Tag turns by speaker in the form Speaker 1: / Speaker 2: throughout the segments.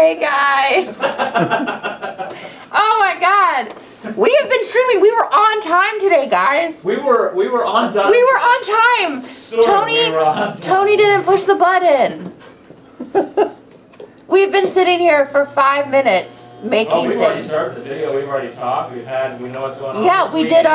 Speaker 1: Hey guys! Oh my god! We have been streaming. We were on time today, guys.
Speaker 2: We were on time.
Speaker 1: We were on time. Tony didn't push the button. We've been sitting here for 5 minutes making
Speaker 2: we've already
Speaker 1: things.
Speaker 2: started the video. We've already talked. We know what's going on.
Speaker 1: Yeah, we did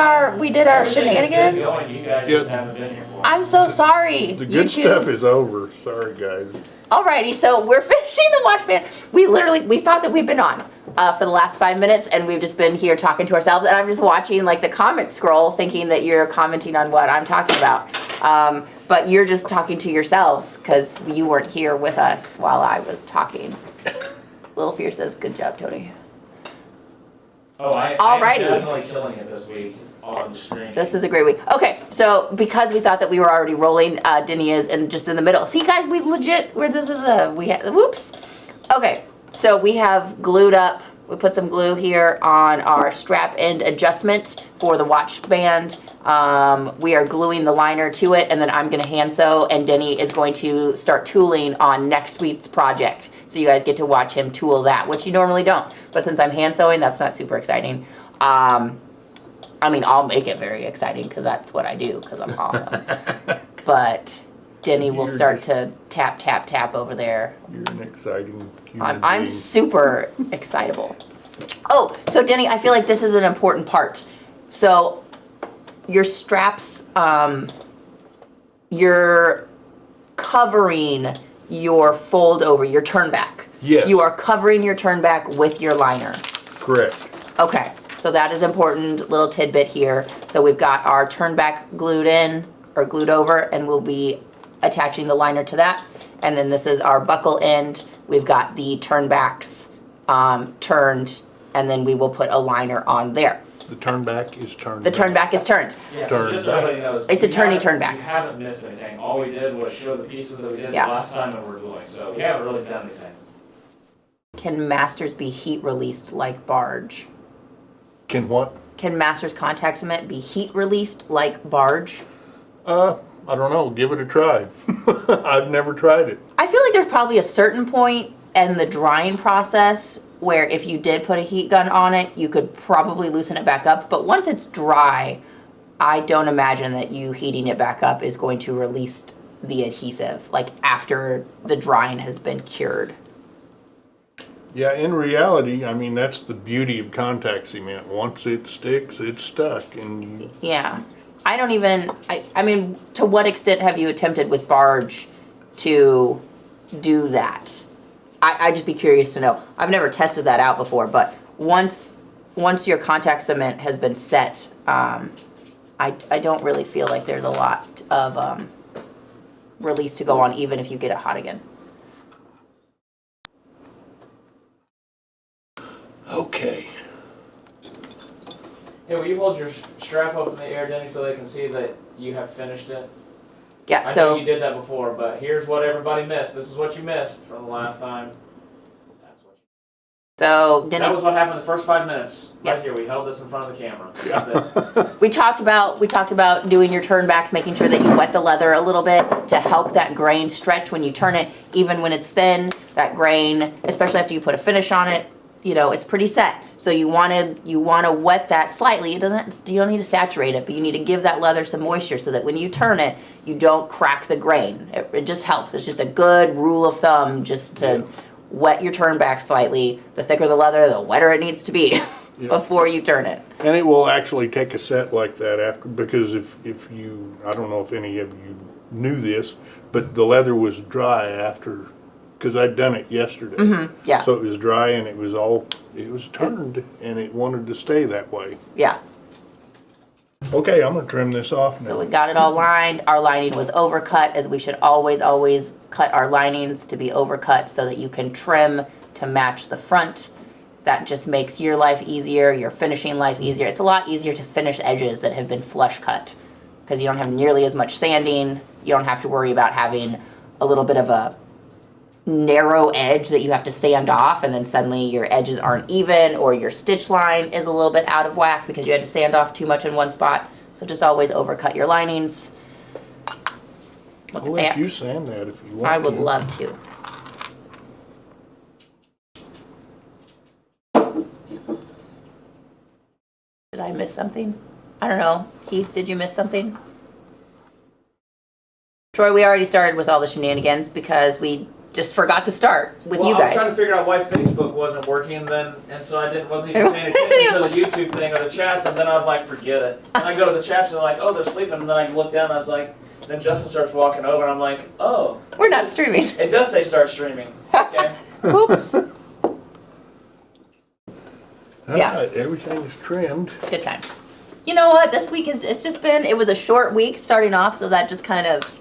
Speaker 1: our shenanigans.
Speaker 2: You guys just haven't been here for it.
Speaker 1: I'm so sorry.
Speaker 3: The good stuff is over. Sorry, guys.
Speaker 1: Alrighty, so we're finishing the watch band. We thought that we've been on for the last 5 minutes, and we've just been here talking to ourselves, and I'm just watching like the comment scroll thinking that you're commenting on what I'm talking about. But you're just talking to yourselves because you weren't here with us while I was talking. Little Fear says, good job, Tony.
Speaker 2: Oh, I'm definitely killing it this week on the stream.
Speaker 1: This is a great week. Okay, so because we thought that we were already rolling, Denny is just in the middle. See, guys, we legit, whoops. Okay, so we have glued up, we put some glue here on our strap end adjustment for the watch band. We are gluing the liner to it, and then I'm gonna hand sew, and Denny is going to start tooling on next week's project. So you guys get to watch him tool that, which you normally don't. But since I'm hand sewing, that's not super exciting. I mean, I'll make it very exciting because that's what I do because I'm awesome. But Denny will start to tap, tap, tap over there.
Speaker 3: You're an exciting human
Speaker 1: I'm
Speaker 3: being.
Speaker 1: super excitable. Oh, so Denny, I feel like this is an important part. So your straps, you're covering your fold over, your turn back.
Speaker 3: Yes.
Speaker 1: You are covering your turn back with your liner.
Speaker 3: Correct.
Speaker 1: Okay, so that is important little tidbit here. So we've got our turn back glued in or glued over, and we'll be attaching the liner to that. And then this is our buckle end. We've got the turn backs turned, and then we will put a liner on there.
Speaker 3: The turn back is turned.
Speaker 1: The turn back is turned.
Speaker 2: Yeah, so just so everybody knows.
Speaker 1: It's a turny turn back.
Speaker 2: You haven't missed anything. All we did was show the pieces that we did
Speaker 1: Yeah.
Speaker 2: the last time and we're doing. So we haven't really done anything.
Speaker 1: Can masters be heat released like barge?
Speaker 3: Can what?
Speaker 1: Can masters contact cement be heat released like barge?
Speaker 3: I don't know. Give it a try. I've never tried it.
Speaker 1: I feel like there's probably a certain point in the drying process where if you did put a heat gun on it, you could probably loosen it back up. But once it's dry, I don't imagine that you heating it back up is going to release the adhesive, like after the drying has been cured.
Speaker 3: Yeah, in reality, I mean, that's the beauty of contact cement. Once it sticks, it's stuck. And
Speaker 1: Yeah. I don't even, I mean, to what extent have you attempted with barge to do that? I'd just be curious to know. I've never tested that out before, but once your contact cement has been set, I don't really feel like there's a lot of release to go on, even if you get it hot again.
Speaker 3: okay.
Speaker 2: Hey, will you hold your strap up in the air, Denny, so they can see that you have finished it?
Speaker 1: Yeah,
Speaker 2: I know you did that before, but here's what everybody missed. This is what you missed from the last time. That's what
Speaker 1: so
Speaker 2: that
Speaker 1: Denny,
Speaker 2: was what happened the first 5 minutes. Right
Speaker 1: Yep.
Speaker 2: here, we held this in front of the camera. That's it.
Speaker 1: we talked about doing your turnbacks, making sure that you wet the leather a little bit to help that grain stretch when you turn it. Even when it's thin, that grain, especially after you put a finish on it, you know, it's pretty set. So you want to wet that slightly. You don't need to saturate it, but you need to give that leather some moisture so that when you turn it, you don't crack the grain. It just helps. It's just a good rule of thumb just to wet your turn back slightly. The thicker the leather, the wetter it needs to be before you turn it.
Speaker 3: And it will actually take a set like that after, because if you, I don't know if any of you knew this, but the leather was dry after, because I'd done it yesterday.
Speaker 1: Yeah.
Speaker 3: So it was dry and it was turned and it wanted to stay that way.
Speaker 1: Yeah.
Speaker 3: Okay, I'm gonna trim this off now.
Speaker 1: So we got it all lined. Our lining was overcut, as we should always cut our linings to be overcut so that you can trim to match the front. That just makes your life easier, your finishing life easier. It's a lot easier to finish edges that have been flush cut because you don't have nearly as much sanding. You don't have to worry about having a little bit of a narrow edge that you have to sand off, and then suddenly your edges aren't even, or your stitch line is a little bit out of whack because you had to sand off too much in one spot. So just always overcut your linings.
Speaker 3: I'll let you sand that if you want.
Speaker 1: I would love to. Did I miss something? I don't know. Heath, did you miss something? Troy, we already started with all the shenanigans because we just forgot to start with you
Speaker 2: I was
Speaker 1: guys.
Speaker 2: trying to figure out why Facebook wasn't working, and so I wasn't even paying attention to the YouTube thing or the chats, and then I was like, forget it. And I go to the chats and they're like, oh, they're sleeping, and then I look down and I was like, then Justin starts walking over and I'm like, oh.
Speaker 1: We're not streaming.
Speaker 2: It does say start streaming. Okay.
Speaker 1: Oops. Yeah.
Speaker 3: All right, everything is trimmed.
Speaker 1: Good times. You know what? This week it's just been, it was a short week starting off, so that just kind of,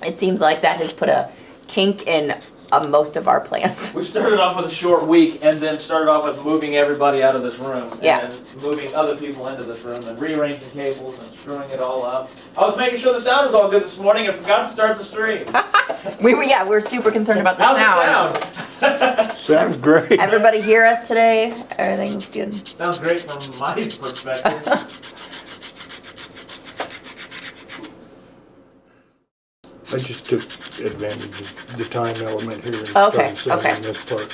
Speaker 1: it seems like that has put a kink in most of our plans.
Speaker 2: We started off with a short week and then started off with moving everybody out of this room.
Speaker 1: Yeah.
Speaker 2: And moving other people into this room and rearranging cables and screwing it all up. I was making sure the sound was all good this morning and forgot to start the stream.
Speaker 1: We were super concerned about the
Speaker 2: How's
Speaker 1: sound.
Speaker 2: it sound?
Speaker 3: Sounds great.
Speaker 1: Everybody hear us today? Everything's good.
Speaker 2: Sounds great from my perspective.
Speaker 3: I just took advantage of the time element here and
Speaker 1: Okay,
Speaker 3: started
Speaker 1: okay.
Speaker 3: sewing this part.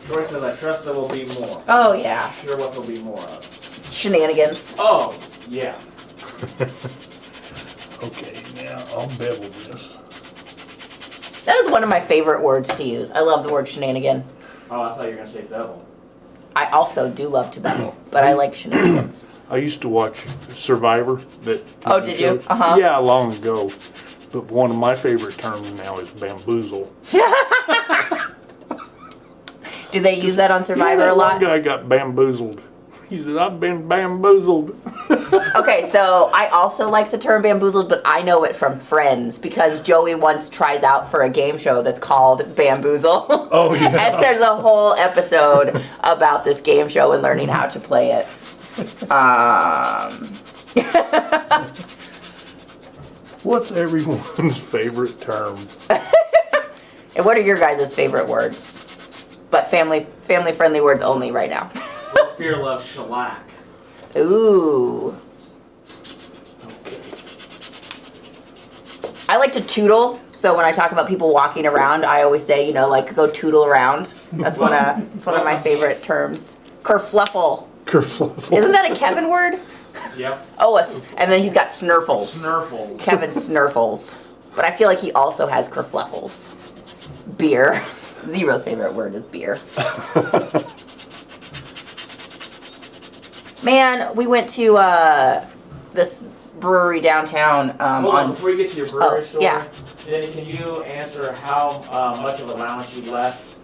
Speaker 2: Troy says, I trust there will be more.
Speaker 1: Oh yeah.
Speaker 2: Not sure what there'll be more of.
Speaker 1: Shenanigans.
Speaker 2: Oh, yeah.
Speaker 3: Okay, now I'll bevel this.
Speaker 1: That is one of my favorite words to use. I love the word shenanigan.
Speaker 2: Oh, I thought you were going to say bevel.
Speaker 1: I also do love to bevel, but I like shenanigans.
Speaker 3: I used to watch Survivor. That
Speaker 1: Oh,
Speaker 3: TV
Speaker 1: did you?
Speaker 3: show.
Speaker 1: Uh-huh.
Speaker 3: Yeah, long ago. But one of my favorite terms now is bamboozle.
Speaker 1: Do they use that on Survivor
Speaker 3: Yeah,
Speaker 1: a lot?
Speaker 3: One guy got bamboozled. He said, I've been bamboozled.
Speaker 1: Okay, so I also like the term bamboozled, but I know it from Friends because Joey once tries out for a game show that's called Bamboozle.
Speaker 3: Oh, yeah.
Speaker 1: And there's a whole episode about this game show and learning how to play it.
Speaker 3: What's everyone's favorite term?
Speaker 1: And what are your guys' favorite words? But family-friendly words only right now.
Speaker 2: Fear love shellac.
Speaker 1: Ooh. I like to tootle. So when I talk about people walking around, I always say, you know, like go tootle around. That's one of my favorite terms. Kerfluffle.
Speaker 3: Kerfluffle.
Speaker 1: Isn't that a Kevin word?
Speaker 2: Yep.
Speaker 1: Oh, and then he's got snurfles.
Speaker 2: Snurfles.
Speaker 1: Kevin snurfles. But I feel like he also has kerfluffles. Beer. Zero's favorite word is beer. Man, we went to this brewery downtown.
Speaker 2: Hold on, before you get to your brewery story,
Speaker 1: yeah.
Speaker 2: Denny, can you answer how much of allowance you left?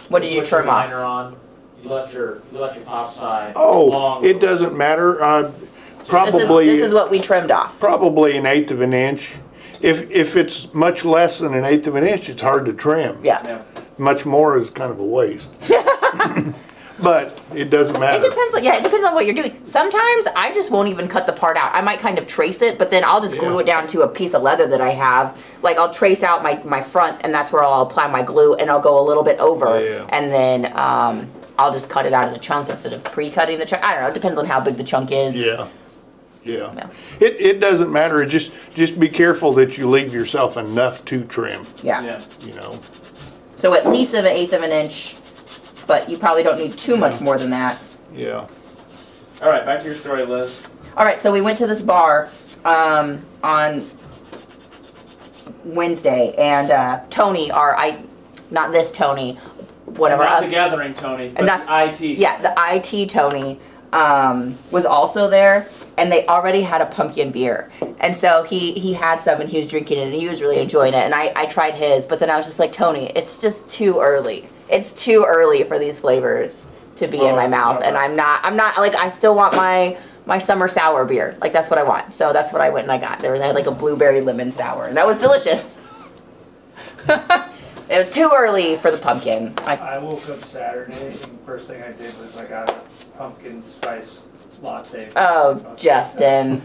Speaker 1: What did you
Speaker 2: Put your
Speaker 1: trim off?
Speaker 2: liner on. You left your top side.
Speaker 3: Oh,
Speaker 2: long.
Speaker 3: it doesn't matter. Probably
Speaker 1: This is what we trimmed off.
Speaker 3: probably 1/8 of an inch. If it's much less than 1/8 of an inch, it's hard to trim.
Speaker 1: Yeah.
Speaker 2: Yeah.
Speaker 3: Much more is kind of a waste. But it doesn't
Speaker 1: It
Speaker 3: matter.
Speaker 1: depends. It depends on what you're doing. Sometimes I just won't even cut the part out. I might kind of trace it, but then I'll just glue
Speaker 3: Yeah.
Speaker 1: it down to a piece of leather that I have. Like I'll trace out my front, and that's where I'll apply my glue, and I'll go a little bit over,
Speaker 3: Yeah.
Speaker 1: and then I'll just cut it out of the chunk instead of pre-cutting the chunk. I don't know. It depends on how big the chunk is.
Speaker 3: Yeah. Yeah.
Speaker 1: Yeah.
Speaker 3: It doesn't matter. Just be careful that you leave yourself enough to trim,
Speaker 1: Yeah.
Speaker 2: Yeah.
Speaker 3: you know.
Speaker 1: So at least of 1/8 of an inch, but you probably don't need too much more than that.
Speaker 3: Yeah.
Speaker 2: All right, back to your story, Liz.
Speaker 1: All right, so we went to this bar on Wednesday, and Tony, not this Tony, one of
Speaker 2: Not
Speaker 1: our
Speaker 2: the gathering, Tony, but
Speaker 1: not-
Speaker 2: the IT.
Speaker 1: yeah, the IT Tony was also there, and they already had a pumpkin beer, and so he had some, and he was drinking it, and he was really enjoying it, and I tried his, but then I was just like, Tony, it's just too early. It's too early for these flavors to be in my mouth, and I'm not like, I still want my summer sour beer. Like, that's what I want. So that's what I went and I got. They had like a blueberry lemon sour, and that was delicious. It was too early for the pumpkin.
Speaker 4: I woke up Saturday and first thing I did was I got a pumpkin spice latte.
Speaker 1: Oh, Justin.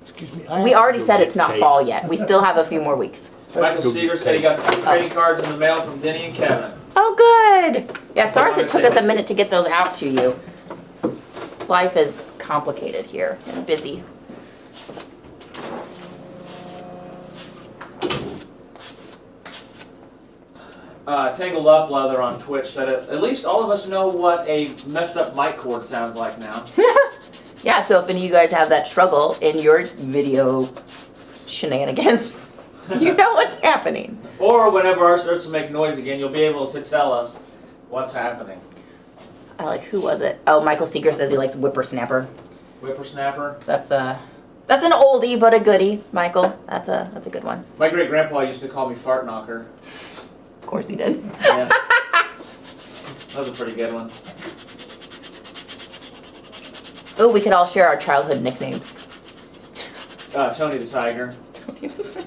Speaker 3: Excuse me.
Speaker 1: We already said it's not fall yet. We still have a few more weeks.
Speaker 2: Michael Seeger said he got the trading cards in the mail from Denny and Kevin.
Speaker 1: Oh, good. Yeah, sorry if it took us a minute to get those out to you. Life is complicated here and busy.
Speaker 2: Tangled Up Leather on Twitch said it. At least all of us know what a messed up mic cord sounds like now.
Speaker 1: Yeah, so if any of you guys have that struggle in your video shenanigans, you know what's happening.
Speaker 2: Or whenever ours starts to make noise again, you'll be able to tell us what's happening.
Speaker 1: I like, who was it? Oh, Michael Seeger says he likes Whippersnapper.
Speaker 2: Whippersnapper.
Speaker 1: That's an oldie but a goodie, Michael. That's a good one.
Speaker 2: My great grandpa used to call me Fart Knocker.
Speaker 1: Of course he did.
Speaker 2: Yeah. That was a pretty good one.
Speaker 1: Oh, we could all share our childhood nicknames.
Speaker 2: Tony the Tiger.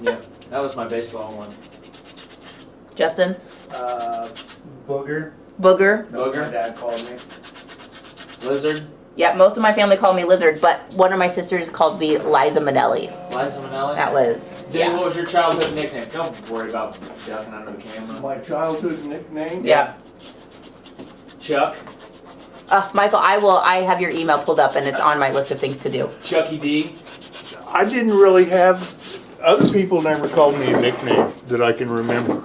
Speaker 2: Yeah, that was my baseball one.
Speaker 1: Justin?
Speaker 4: Booger.
Speaker 1: Booger?
Speaker 4: That's what
Speaker 2: Booger.
Speaker 4: my dad called me.
Speaker 2: Lizard.
Speaker 1: Yeah, most of my family call me Lizard, but one of my sisters calls me Liza Minnelli.
Speaker 2: Liza Minnelli.
Speaker 1: That was,
Speaker 2: Danny,
Speaker 1: yeah.
Speaker 2: what was your childhood nickname? Don't worry about ducking under the camera.
Speaker 3: My childhood nickname?
Speaker 1: Yeah.
Speaker 2: Chuck.
Speaker 1: Michael, I have your email pulled up and it's on my list of things to do.
Speaker 2: Chucky D.
Speaker 3: I didn't really have, other people never called me a nickname that I can remember.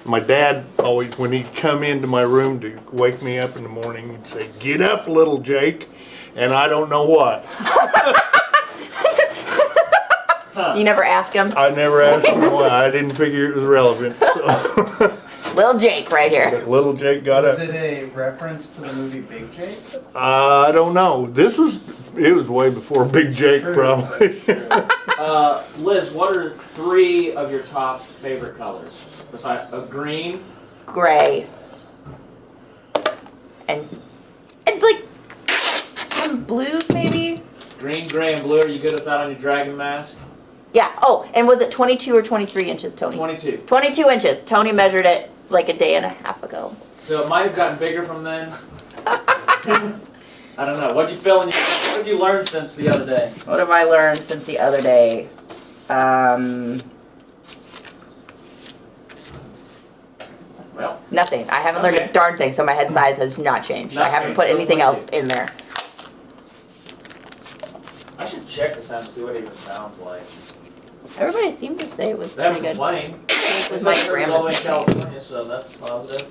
Speaker 3: My dad always, when he'd come into my room to wake me up in the morning, he'd say, "Get up, little Jake," and I don't know what.
Speaker 1: You never ask him?
Speaker 3: I never asked him why. I didn't figure it was relevant. So.
Speaker 1: Little Jake right here.
Speaker 3: But little Jake got
Speaker 4: Was
Speaker 3: up.
Speaker 4: it a reference to the movie Big Jake?
Speaker 3: I don't know. It was way before Big Jake,
Speaker 4: True.
Speaker 3: probably.
Speaker 2: Liz, what are 3 of your top favorite colors? Besides a green.
Speaker 1: Gray. And like some blues maybe?
Speaker 2: Green, gray, and blue. Are you good at that on your dragon mask?
Speaker 1: Yeah. Oh, and was it 22 or 23 inches, Tony?
Speaker 2: 22.
Speaker 1: 22 inches. Tony measured it like a day and a half ago.
Speaker 2: So it might have gotten bigger from then. I don't know. What'd you feel? What have you learned since the other day?
Speaker 1: What have I learned since the other day?
Speaker 2: Well,
Speaker 1: Nothing. I haven't learned
Speaker 2: Okay.
Speaker 1: a darn thing, so my head size has not changed.
Speaker 2: Not
Speaker 1: I haven't
Speaker 2: changed.
Speaker 1: put
Speaker 2: Still
Speaker 1: anything
Speaker 2: 22.
Speaker 1: else in there.
Speaker 2: I should check this out and see what it even sounds like.
Speaker 1: Everybody seemed to say it was
Speaker 2: They
Speaker 1: pretty
Speaker 2: haven't
Speaker 1: good.
Speaker 2: complained.
Speaker 1: It was
Speaker 2: It's
Speaker 1: my
Speaker 2: like it was all in
Speaker 1: grandma's nickname.
Speaker 2: California, so that's positive.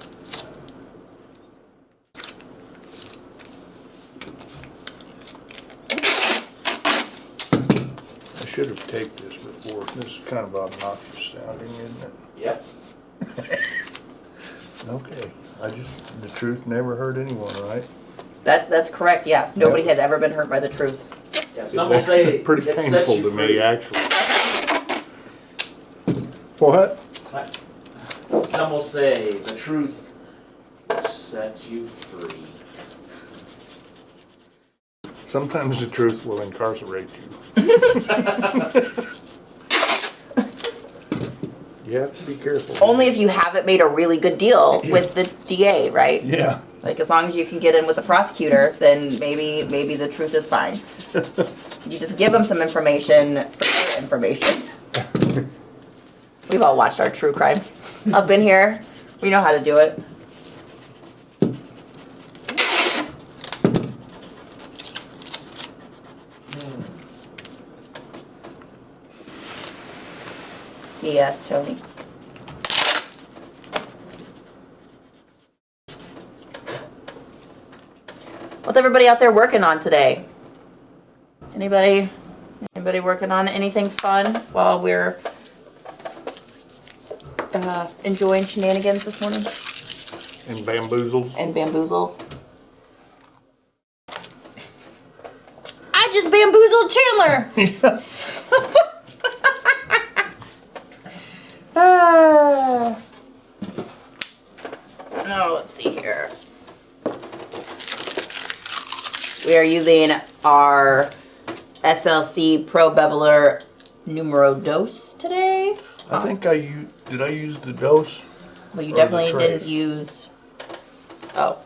Speaker 3: I should have taped this before. This is kind of obnoxious sounding, isn't it?
Speaker 2: Yep.
Speaker 3: Okay. The truth never hurt anyone, right?
Speaker 1: That's correct, yeah. Nobody has ever been hurt by the truth.
Speaker 2: Yeah, some will say
Speaker 3: Pretty
Speaker 2: it sets
Speaker 3: painful
Speaker 2: you
Speaker 3: to
Speaker 2: free.
Speaker 3: me, actually. What?
Speaker 2: Some will say the truth will set you free.
Speaker 3: Sometimes the truth will incarcerate you. You have to be careful.
Speaker 1: Only if you haven't made a really good deal with the DA, right?
Speaker 3: Yeah.
Speaker 1: Like as long as you can get in with the prosecutor, then maybe the truth is fine. You just give them some information for your information. We've all watched our true crime up in here. We know how to do it. Yes, Tony. What's everybody out there working on today? Anybody working on anything fun while we're enjoying shenanigans this morning
Speaker 3: And bamboozles.
Speaker 1: and bamboozles? I just bamboozled Chandler. Oh, let's see here. We are using our SLC Pro Beveler Numero Dos today.
Speaker 3: I think did I use the dose?
Speaker 1: Well, you
Speaker 3: Or the
Speaker 1: definitely
Speaker 3: trace.
Speaker 1: didn't use. Oh,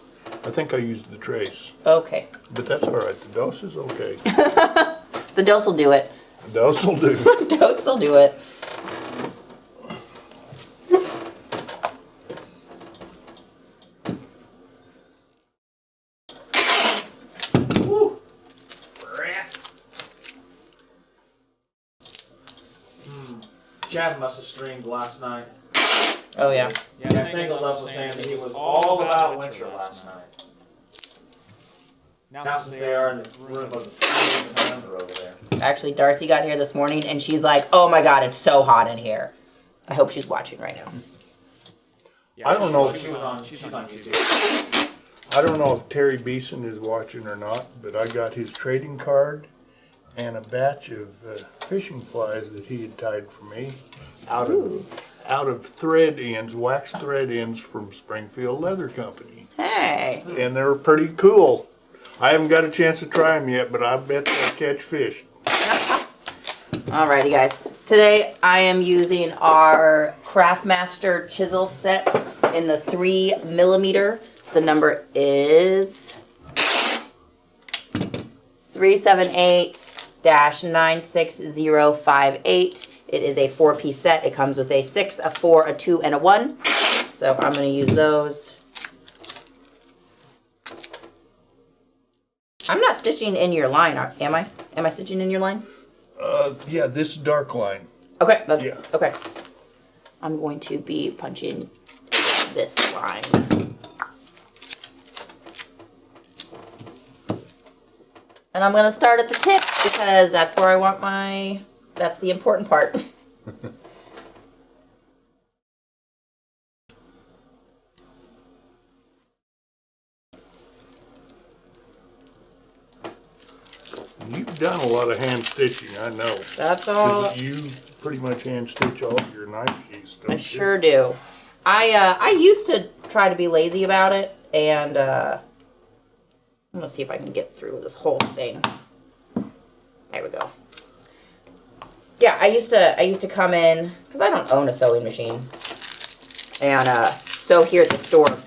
Speaker 3: I think I used the trace.
Speaker 1: okay.
Speaker 3: But that's all right. The dose is okay.
Speaker 1: The dose will do it.
Speaker 3: The dose will do.
Speaker 1: Dose will do it.
Speaker 2: Woo. Rat. Chad must have streamed last night.
Speaker 1: Oh yeah.
Speaker 2: Yeah, Tangled Up was saying that he was all about winter last night. Now since they are in the room of the under over there.
Speaker 1: Actually, Darcy got here this morning and she's like, "Oh my God, it's so hot in here." I hope she's watching right now.
Speaker 3: I don't know.
Speaker 2: She's on YouTube.
Speaker 3: I don't know if Terry Beeson is watching or not, but I got his trading card and a batch of fishing flies that he had tied for me out of thread ends, wax thread ends from Springfield Leather Company.
Speaker 1: Hey.
Speaker 3: And they're pretty cool. I haven't got a chance to try them yet, but I bet they'll catch fish.
Speaker 1: Alrighty guys, today I am using our Craftmaster chisel set in the 3mm. The number is 378-96058. It is a 4-piece set. It comes with a 6, a 4, a 2, and a 1. So I'm going to use those. I'm not stitching in your line, am I? Am I stitching in your line?
Speaker 3: Yeah, this dark line.
Speaker 1: Okay.
Speaker 3: Yeah.
Speaker 1: Okay. I'm going to be punching this line. And I'm going to start at the tip because that's where I want that's the important part.
Speaker 3: You've done a lot of hand stitching, I know.
Speaker 1: That's all.
Speaker 3: 'Cause you pretty much hand stitch all of your knife sheaths, don't
Speaker 1: I
Speaker 3: you?
Speaker 1: sure do. I used to try to be lazy about it, and I'm gonna see if I can get through this whole thing. There we go. Yeah, I used to come in because I don't own a sewing machine, and sew here at the store.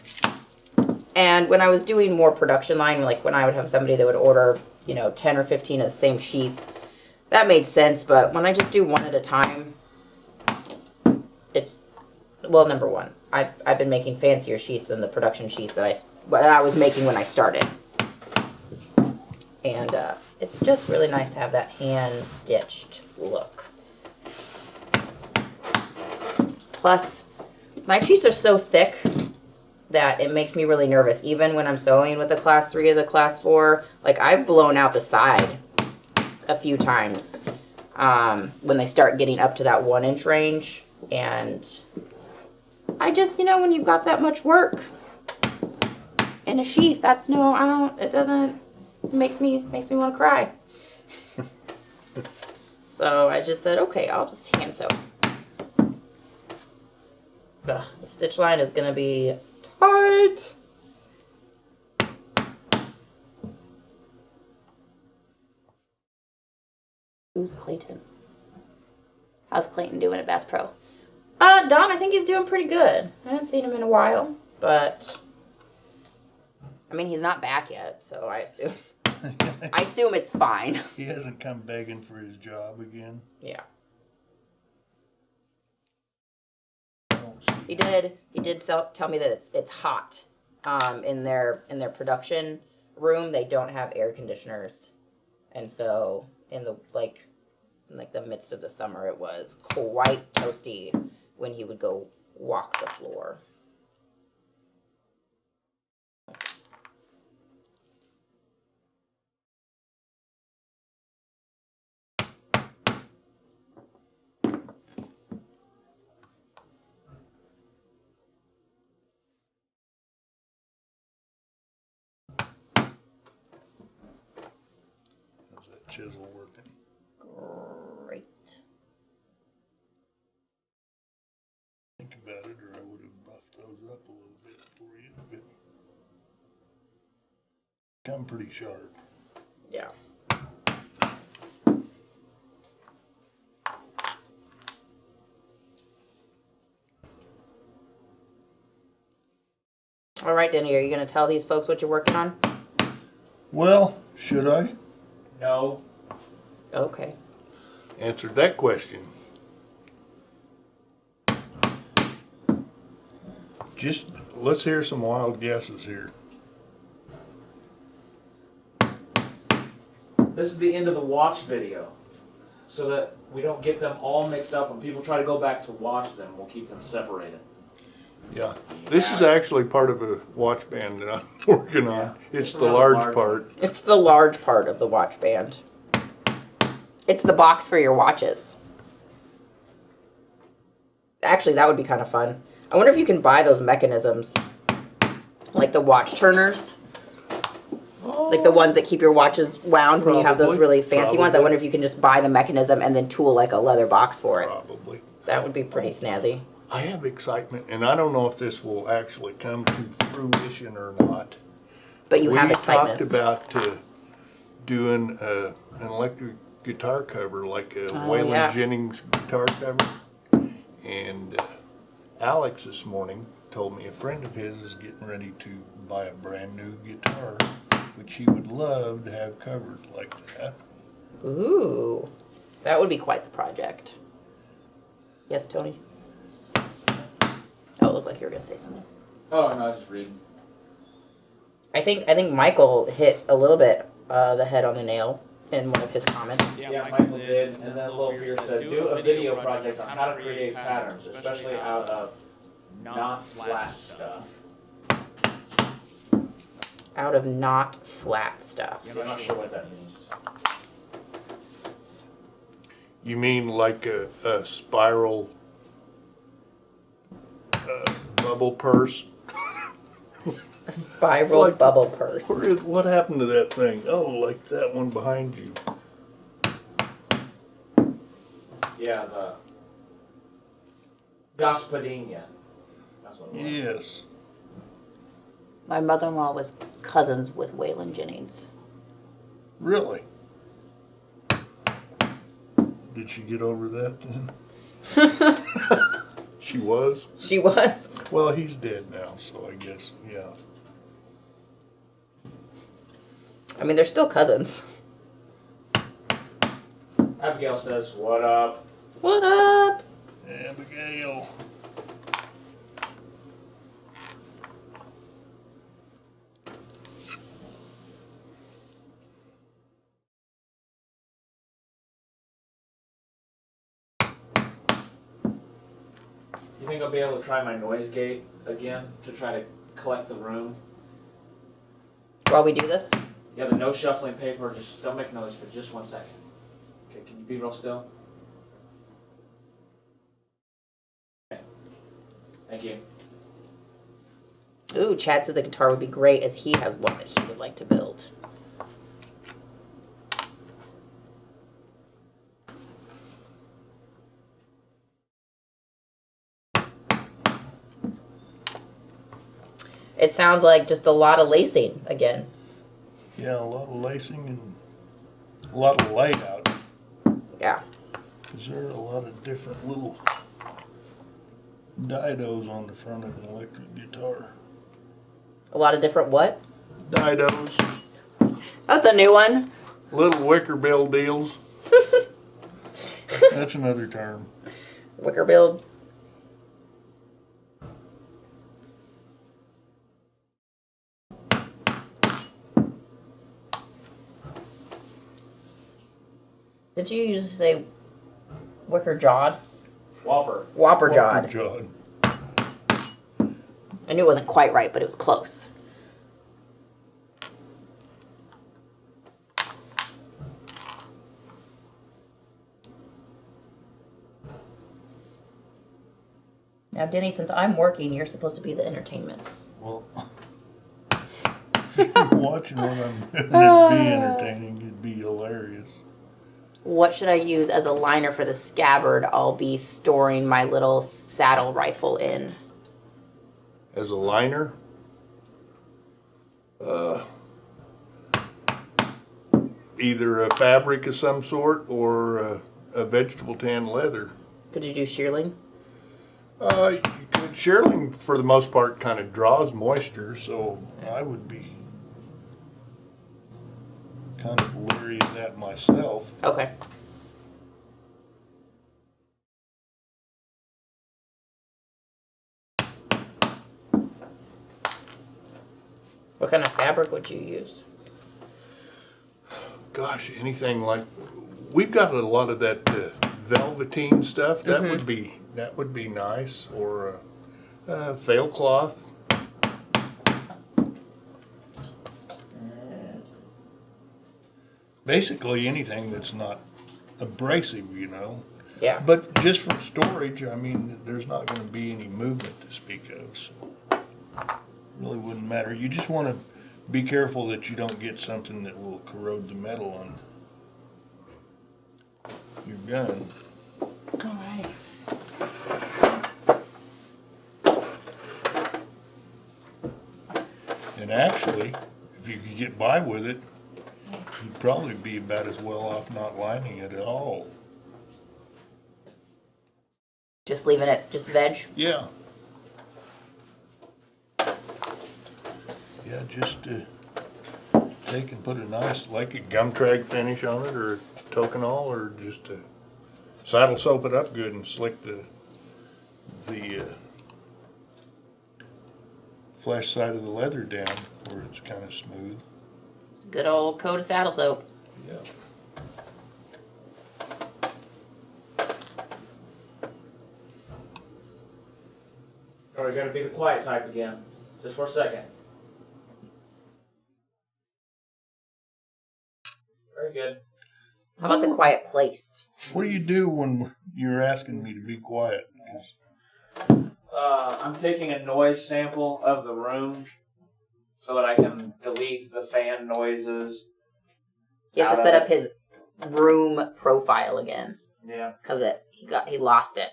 Speaker 1: And when I was doing more production line, like when I would have somebody that would order, 10 or 15 of the same sheath, that made sense. But when I just do one at a time, it's, well, number one, I've been making fancier sheaths than the production sheaths that I was making when I started. And it's just really nice to have that hand-stitched look. Plus, knife sheaths are so thick that it makes me really nervous. Even when I'm sewing with a class 3 or the class 4, like I've blown out the side a few times when they start getting up to that 1-inch range. And I just, when you've got that much work in a sheath, it makes me want to cry. So I just said, okay, I'll just hand sew. Ugh, the stitch line is gonna be tight. Who's Clayton? How's Clayton doing at Bass Pro? Don, I think he's doing pretty good. I haven't seen him in a while, but I mean, he's not back yet, so I assume it's fine.
Speaker 3: He hasn't come begging for his job again.
Speaker 1: Yeah.
Speaker 3: I don't see
Speaker 1: He did tell me that it's hot in their production room. They don't have air conditioners, and so in the the midst of the summer, it was quite toasty when he would go walk the floor.
Speaker 3: how's that chisel working.
Speaker 1: Great.
Speaker 3: Think about it, or I would have buffed those up a little bit for you. But come pretty sharp.
Speaker 1: Yeah. All right, Denny, are you going to tell these folks what you're working on?
Speaker 3: Well, should I?
Speaker 2: No.
Speaker 1: Okay.
Speaker 3: Answered that question. Just let's hear some wild guesses here.
Speaker 2: This is the end of the watch video, so that we don't get them all mixed up. When people try to go back to watch them, we'll keep them separated.
Speaker 3: Yeah. This is actually part of a watch band that I'm working on.
Speaker 2: Yeah.
Speaker 3: It's
Speaker 2: It's a
Speaker 3: the
Speaker 2: really
Speaker 3: large
Speaker 2: large
Speaker 3: part.
Speaker 1: It's the large part of the watch band. It's the box for your watches. Actually, that would be kind of fun. I wonder if you can buy those mechanisms. Like the watch turners. Like the ones that keep your watches wound when you have those
Speaker 3: Probably.
Speaker 1: really fancy ones. I
Speaker 3: Probably.
Speaker 1: wonder if you can just buy the mechanism and then tool like a leather box for it.
Speaker 3: Probably.
Speaker 1: That would be pretty snazzy.
Speaker 3: I have excitement, and I don't know if this will actually come to fruition or not.
Speaker 1: But you have
Speaker 3: We talked
Speaker 1: excitement.
Speaker 3: about doing an electric guitar cover, like a
Speaker 1: Oh,
Speaker 3: Waylon
Speaker 1: yeah.
Speaker 3: Jennings guitar cover. And Alex this morning told me a friend of his is getting ready to buy a brand new guitar, which he would love to have covered like that.
Speaker 1: Ooh. That would be quite the project. Yes, Tony? Oh, it looked like you were going to say something.
Speaker 2: Oh, no, I was just reading.
Speaker 1: I think Michael hit a little bit the head on the nail in one of his comments.
Speaker 2: Yeah, Michael did, and then Lil Fear said, do a video project on how to create patterns, especially out of not flat stuff.
Speaker 1: Out of not flat stuff.
Speaker 2: I'm not sure what that means.
Speaker 3: You mean like a spiral bubble purse?
Speaker 1: A spiral
Speaker 3: Like-
Speaker 1: bubble purse.
Speaker 3: What happened to that thing? Oh, like that one behind you.
Speaker 2: Yeah, the Gaspadinha. That's what it was.
Speaker 3: Yes.
Speaker 1: My mother-in-law was cousins with Waylon Jennings.
Speaker 3: Really? Did she get over that then? She was?
Speaker 1: She was.
Speaker 3: Well, he's dead now, so I guess, yeah.
Speaker 1: I mean, they're still cousins.
Speaker 2: Abigail says, what up?
Speaker 1: What up?
Speaker 3: Abigail.
Speaker 2: You think I'll be able to try my noise gate again to try to collect the room?
Speaker 1: While we do this?
Speaker 2: Yeah, the no shuffling paper, just don't make noise for just 1 second. Okay, can you be real still? Okay. Thank you.
Speaker 1: Ooh, Chad said the guitar would be great as he has one that he would like to build. It sounds like just a lot of lacing again.
Speaker 3: Yeah, a lot of lacing and a lot of layout.
Speaker 1: Yeah.
Speaker 3: Because there are a lot of different little didos on the front of an electric guitar.
Speaker 1: A lot of different what?
Speaker 3: Didos,
Speaker 1: That's a new one.
Speaker 3: little wicker bill deals. That's another term.
Speaker 1: Wicker build. Did you used to say wicker jawed?
Speaker 2: Whopper.
Speaker 1: Whopper jawed.
Speaker 3: Jawed.
Speaker 1: I knew it wasn't quite right, but it was close. Now, Denny, since I'm working, you're supposed to be the entertainment.
Speaker 3: Well, if you were watching what I'm doing, it'd be entertaining. It'd be hilarious.
Speaker 1: What should I use as a liner for the scabbard I'll be storing my little saddle rifle in?
Speaker 3: As a liner, either a fabric of some sort or a vegetable tan leather.
Speaker 1: Could you do shearling?
Speaker 3: You could, shearling for the most part kind of draws moisture, so I would be kind of leery of that myself.
Speaker 1: Okay. What kind of fabric would you use?
Speaker 3: Gosh, anything like, we've got a lot of that velveteen stuff. That would be nice, or Fail cloth. Basically anything that's not abrasive, you know.
Speaker 1: Yeah.
Speaker 3: But just for storage, I mean, there's not going to be any movement to speak of, so really wouldn't matter. You just want to be careful that you don't get something that will corrode the metal on your gun.
Speaker 1: Alright.
Speaker 3: And actually, if you could get by with it, you'd probably be about as well off not lining it at all.
Speaker 1: Just leaving it, just veg?
Speaker 3: Yeah. Yeah, just take and put a nice, like a gum trag finish on it, or Toconol, or just saddle soap it up good and slick the flesh side of the leather down where it's kind of smooth.
Speaker 1: It's a good old coat of saddle soap.
Speaker 3: Yeah.
Speaker 2: Or we're gonna be the quiet type again, just for a second. Very good.
Speaker 1: How about the quiet place?
Speaker 3: What do you do when you're asking me to be quiet?
Speaker 2: I'm taking a noise sample of the room so that I can delete the fan noises.
Speaker 1: He has to set up his room profile again.
Speaker 2: Yeah.
Speaker 1: Cause he lost it.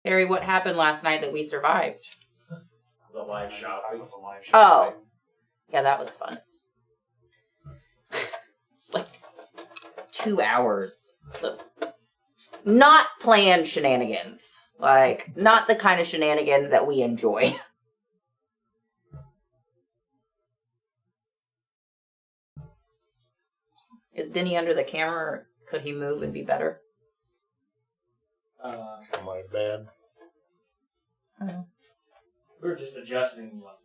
Speaker 1: Harry, what happened last night that we survived?
Speaker 2: The live shopping.
Speaker 1: Oh. Yeah, that was fun. It's like 2 hours. Not planned shenanigans. Like, not the kind of shenanigans that we enjoy. Is Denny under the camera, or could he move and be better?
Speaker 3: Am I bad?
Speaker 2: We're just adjusting one.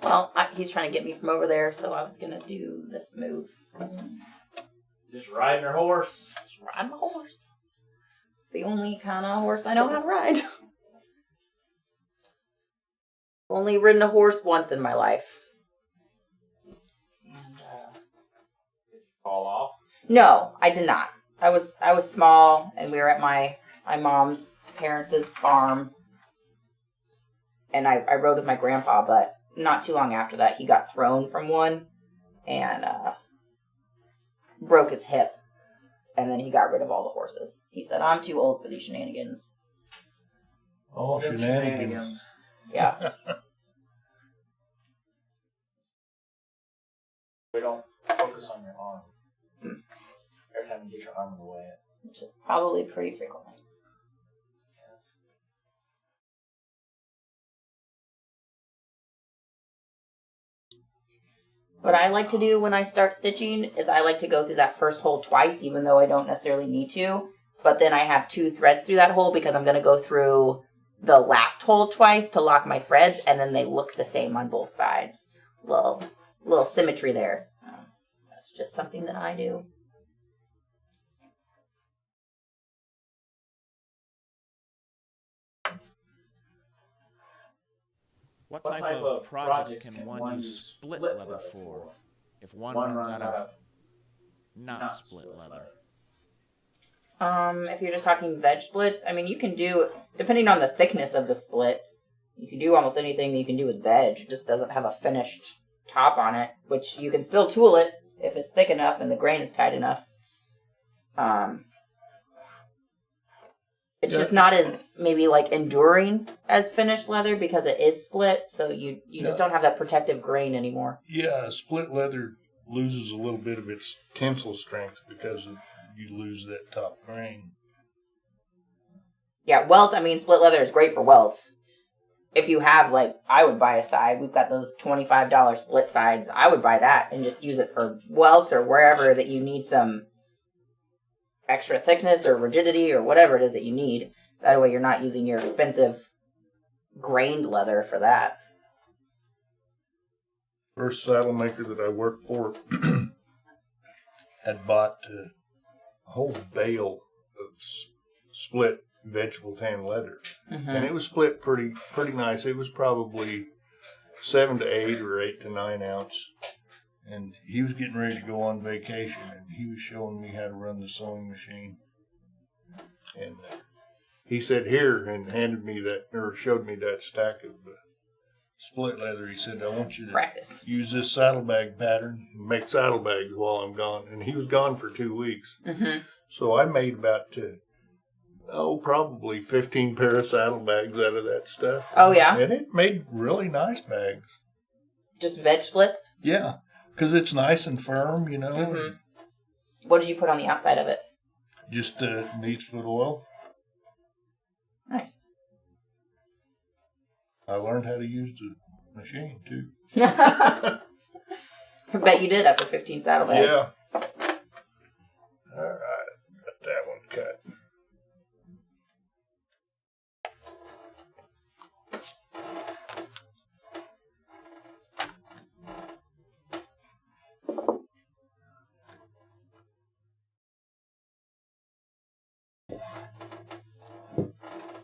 Speaker 1: Well, he's trying to get me from over there, so I was going to do this move.
Speaker 2: Just riding her horse.
Speaker 1: Just ride my horse. It's the only kind of horse I know how to ride. Only ridden a horse once in my life. And,
Speaker 2: Did you fall off?
Speaker 1: no, I did not. I was small, and we were at my mom's parents' farm. And I rode with my grandpa, but not too long after that, he got thrown from one and broke his hip. And then he got rid of all the horses. He said, I'm too old for these shenanigans.
Speaker 3: Oh, shenanigans.
Speaker 1: Yeah.
Speaker 2: We don't focus on your arm. Every time you get your arm in the way.
Speaker 1: Which is probably pretty frequently.
Speaker 2: Yes.
Speaker 1: What I like to do when I start stitching is I like to go through that first hole twice, even though I don't necessarily need to. But then I have 2 threads through that hole because I'm going to go through the last hole twice to lock my threads, and then they look the same on both sides. Little symmetry there. That's just something that I do.
Speaker 5: What type of project can one use split leather for if one runs out of not split leather?
Speaker 1: If you're just talking veg splits, I mean, you can do, depending on the thickness of the split, you can do almost anything that you can do with veg. It just doesn't have a finished top on it, which you can still tool it if it's thick enough and the grain is tight enough. It's just not as maybe like enduring as finished leather because it is split, so you just don't have that protective grain anymore.
Speaker 3: Yeah, split leather loses a little bit of its tensile strength because you lose that top grain.
Speaker 1: Yeah, welts, I mean, split leather is great for welts. If you have, like, I would buy a side. We've got those $25 split sides. I would buy that and just use it for welts or wherever that you need some extra thickness or rigidity or whatever it is that you need. That way you're not using your expensive grained leather for that.
Speaker 3: First saddle maker that I worked for had bought a whole bale of split vegetable tan leather, and it was split pretty nice. It was probably 7 to 8 or 8 to 9 ounce. And he was getting ready to go on vacation, and he was showing me how to run the sewing machine. And he said, "Here," and handed me that, or showed me that stack of split leather. He said, "I want you to
Speaker 1: Practice.
Speaker 3: Use this saddlebag pattern and make saddlebags while I'm gone." And he was gone for 2 weeks. So I made about, probably 15 pair of saddlebags out of that stuff.
Speaker 1: Oh, yeah?
Speaker 3: And it made really nice bags.
Speaker 1: Just veg splits?
Speaker 3: Yeah. Because it's nice and firm, you know.
Speaker 1: What did you put on the outside of it?
Speaker 3: Just neat foot oil.
Speaker 1: Nice.
Speaker 3: I learned how to use the machine, too.
Speaker 1: I bet you did after 15 saddlebags.
Speaker 3: Yeah. All right. Got that one cut.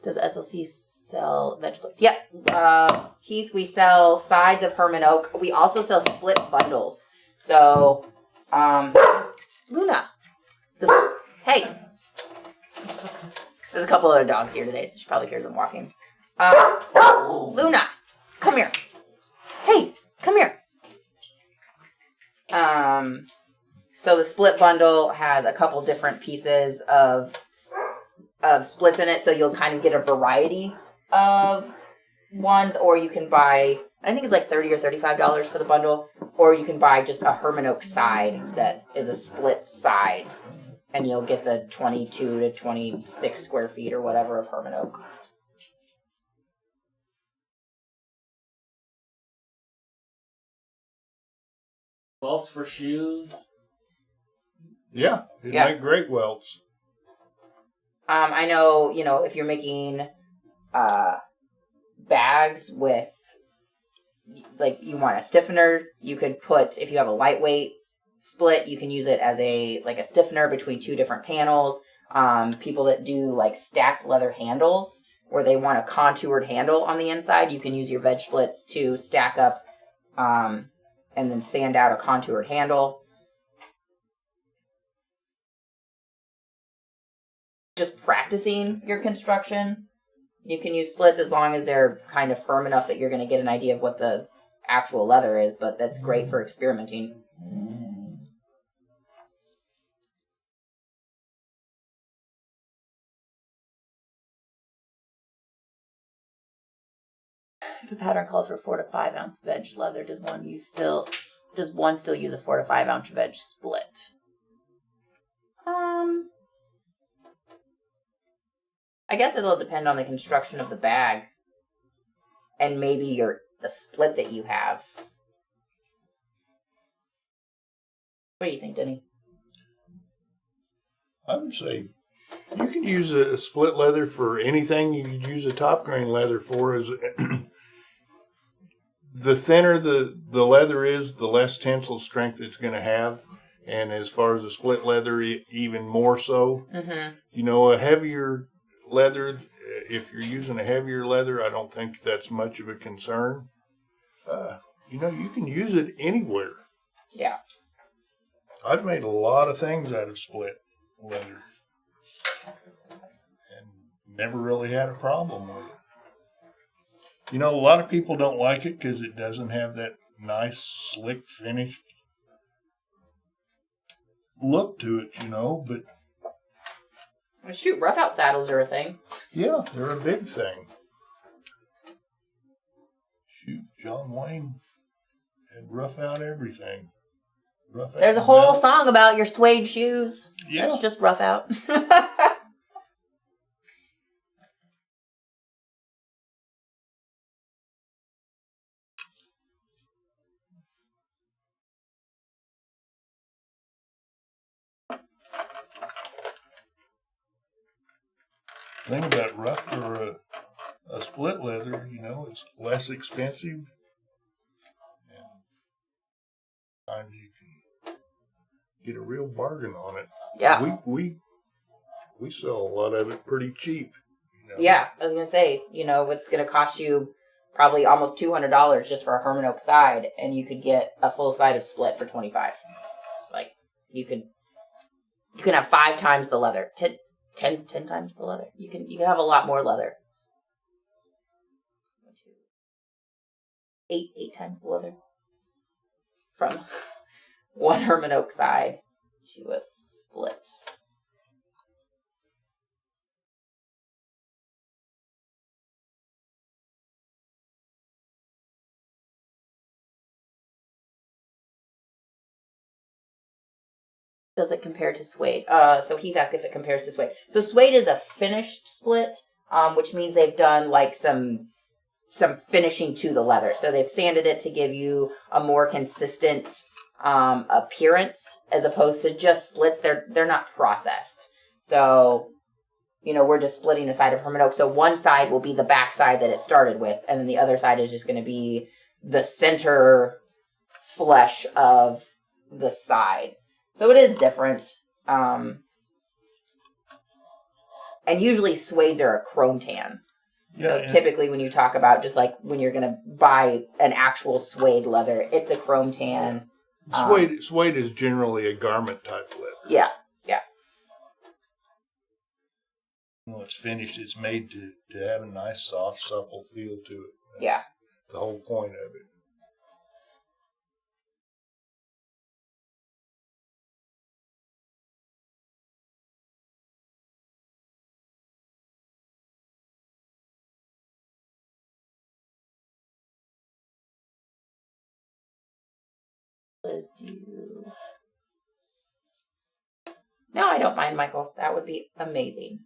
Speaker 1: Does SLC sell vegetables? Yep. Heath, we sell sides of Herman Oak. We also sell split bundles. So, Luna. Hey. There's a couple other dogs here today, so she probably hears them walking. Luna, come here. Hey, come here. So the split bundle has a couple different pieces of splits in it, so you'll kind of get a variety of ones, or you can buy, I think it's like $30 or $35 for the bundle, or you can buy just a Herman Oak side that is a split side, and you'll get the 22 to 26 square feet or whatever of Herman Oak.
Speaker 2: Welts for shoes.
Speaker 3: Yeah, it'd
Speaker 1: Yeah.
Speaker 3: make great welts.
Speaker 1: I know, if you're making bags with, like, you want a stiffener, you could put, if you have a lightweight split, you can use it as a stiffener between two different panels. People that do, like, stacked leather handles, where they want a contoured handle on the inside, you can use your veg splits to stack up and then sand out a contoured handle. Just practicing your construction, you can use splits as long as they're kind of firm enough that you're going to get an idea of what the actual leather is, but that's great for experimenting. If a pattern calls for 4 to 5 ounce veg leather, does one still use a 4 to 5 ounce veg split? I guess it'll depend on the construction of the bag and maybe the split that you have. What do you think, Denny?
Speaker 3: I would say you could use a split leather for anything. You could use a top grain leather for. Is the thinner the leather is, the less tensile strength it's going to have. And as far as a split leather, even more so. Mm-hmm. A heavier leather, if you're using a heavier leather, I don't think that's much of a concern. You can use it anywhere.
Speaker 1: Yeah.
Speaker 3: I've made a lot of things out of split leather and never really had a problem with it. A lot of people don't like it because it doesn't have that nice, slick, finished look to it, but
Speaker 1: Well, shoot, rough out saddles are a thing.
Speaker 3: Yeah, they're a big thing. Shoot, John Wayne had rough out everything. Rough out
Speaker 1: There's a
Speaker 3: the
Speaker 1: whole
Speaker 3: belt.
Speaker 1: song about your suede shoes.
Speaker 3: Yeah.
Speaker 1: That's just rough out.
Speaker 3: Thing about rough or a split leather, it's less expensive. And sometimes you can get a real bargain on it.
Speaker 1: Yeah.
Speaker 3: We sell a lot of it pretty cheap.
Speaker 1: Yeah, I was going to say, it's going to cost you probably almost $200 just for a Herman Oak side, and you could get a full side of split for $25. Like, you can have 5 times the leather. 10 times the leather. You can have a lot more leather. 8 times the leather. From one Herman Oak side to a split. Does it compare to suede? So Heath asked if it compares to suede. So suede is a finished split, which means they've done like some finishing to the leather. So they've sanded it to give you a more consistent appearance, as opposed to just splits. They're not processed. So, we're just splitting a side of Herman Oak. So one side will be the back side that it started with, and then the other side is just going to be the center flesh of the side. So it is different. And usually suedes are a chrome tan.
Speaker 3: Yeah,
Speaker 1: So typically when you talk about just like when you're going to buy an actual suede leather, it's a chrome tan.
Speaker 3: Suede is generally a garment type leather.
Speaker 1: Yeah.
Speaker 3: When it's finished, it's made to have a nice, soft, supple feel to it. That's
Speaker 1: Yeah.
Speaker 3: the whole point of it.
Speaker 1: Liz, do you... No, I don't mind, Michael. That would be amazing.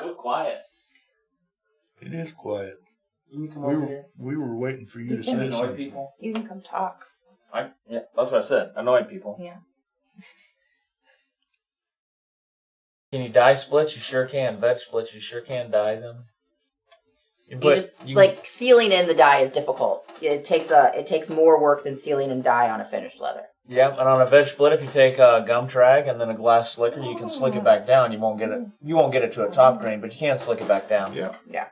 Speaker 2: So quiet.
Speaker 3: It is quiet.
Speaker 2: You can come over here.
Speaker 3: We were waiting for you to
Speaker 2: You
Speaker 3: say
Speaker 2: can annoy
Speaker 3: something.
Speaker 2: people.
Speaker 1: You can come talk.
Speaker 2: Yeah, that's what I said. Annoy people.
Speaker 1: Yeah.
Speaker 2: Can you dye splits? You sure can. Veg splits, you sure can dye them.
Speaker 1: Like sealing in the dye is difficult. It takes more work than sealing in dye on a finished leather.
Speaker 2: Yeah, and on a veg split, if you take a gum trag and then a glass slicker, you can slick it back down. You won't get it to a top grain, but you can slick it back down.
Speaker 3: Yeah.
Speaker 1: Yeah.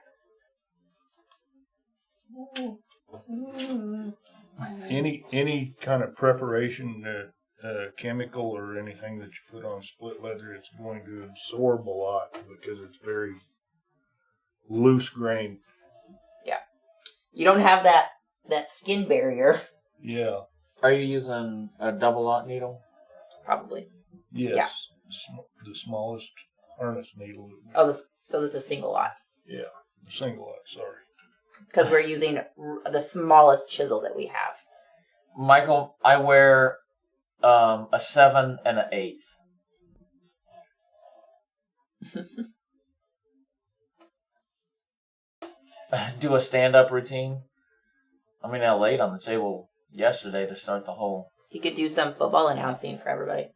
Speaker 3: Any kind of preparation, chemical or anything that you put on split leather, it's going to absorb a lot because it's very loose grain.
Speaker 1: Yeah. You don't have that skin barrier.
Speaker 3: Yeah.
Speaker 2: Are you using a double-aught needle?
Speaker 1: Probably.
Speaker 3: Yes.
Speaker 1: Yeah.
Speaker 3: The smallest harness needle.
Speaker 1: Oh, so this is single lot.
Speaker 3: Yeah. The single lot, sorry.
Speaker 1: Because we're using the smallest chisel that we have.
Speaker 2: Michael, I wear a 7 and an 8. Do a stand-up routine. I mean, I laid on the table yesterday to start the whole...
Speaker 1: You could do some football announcing for everybody.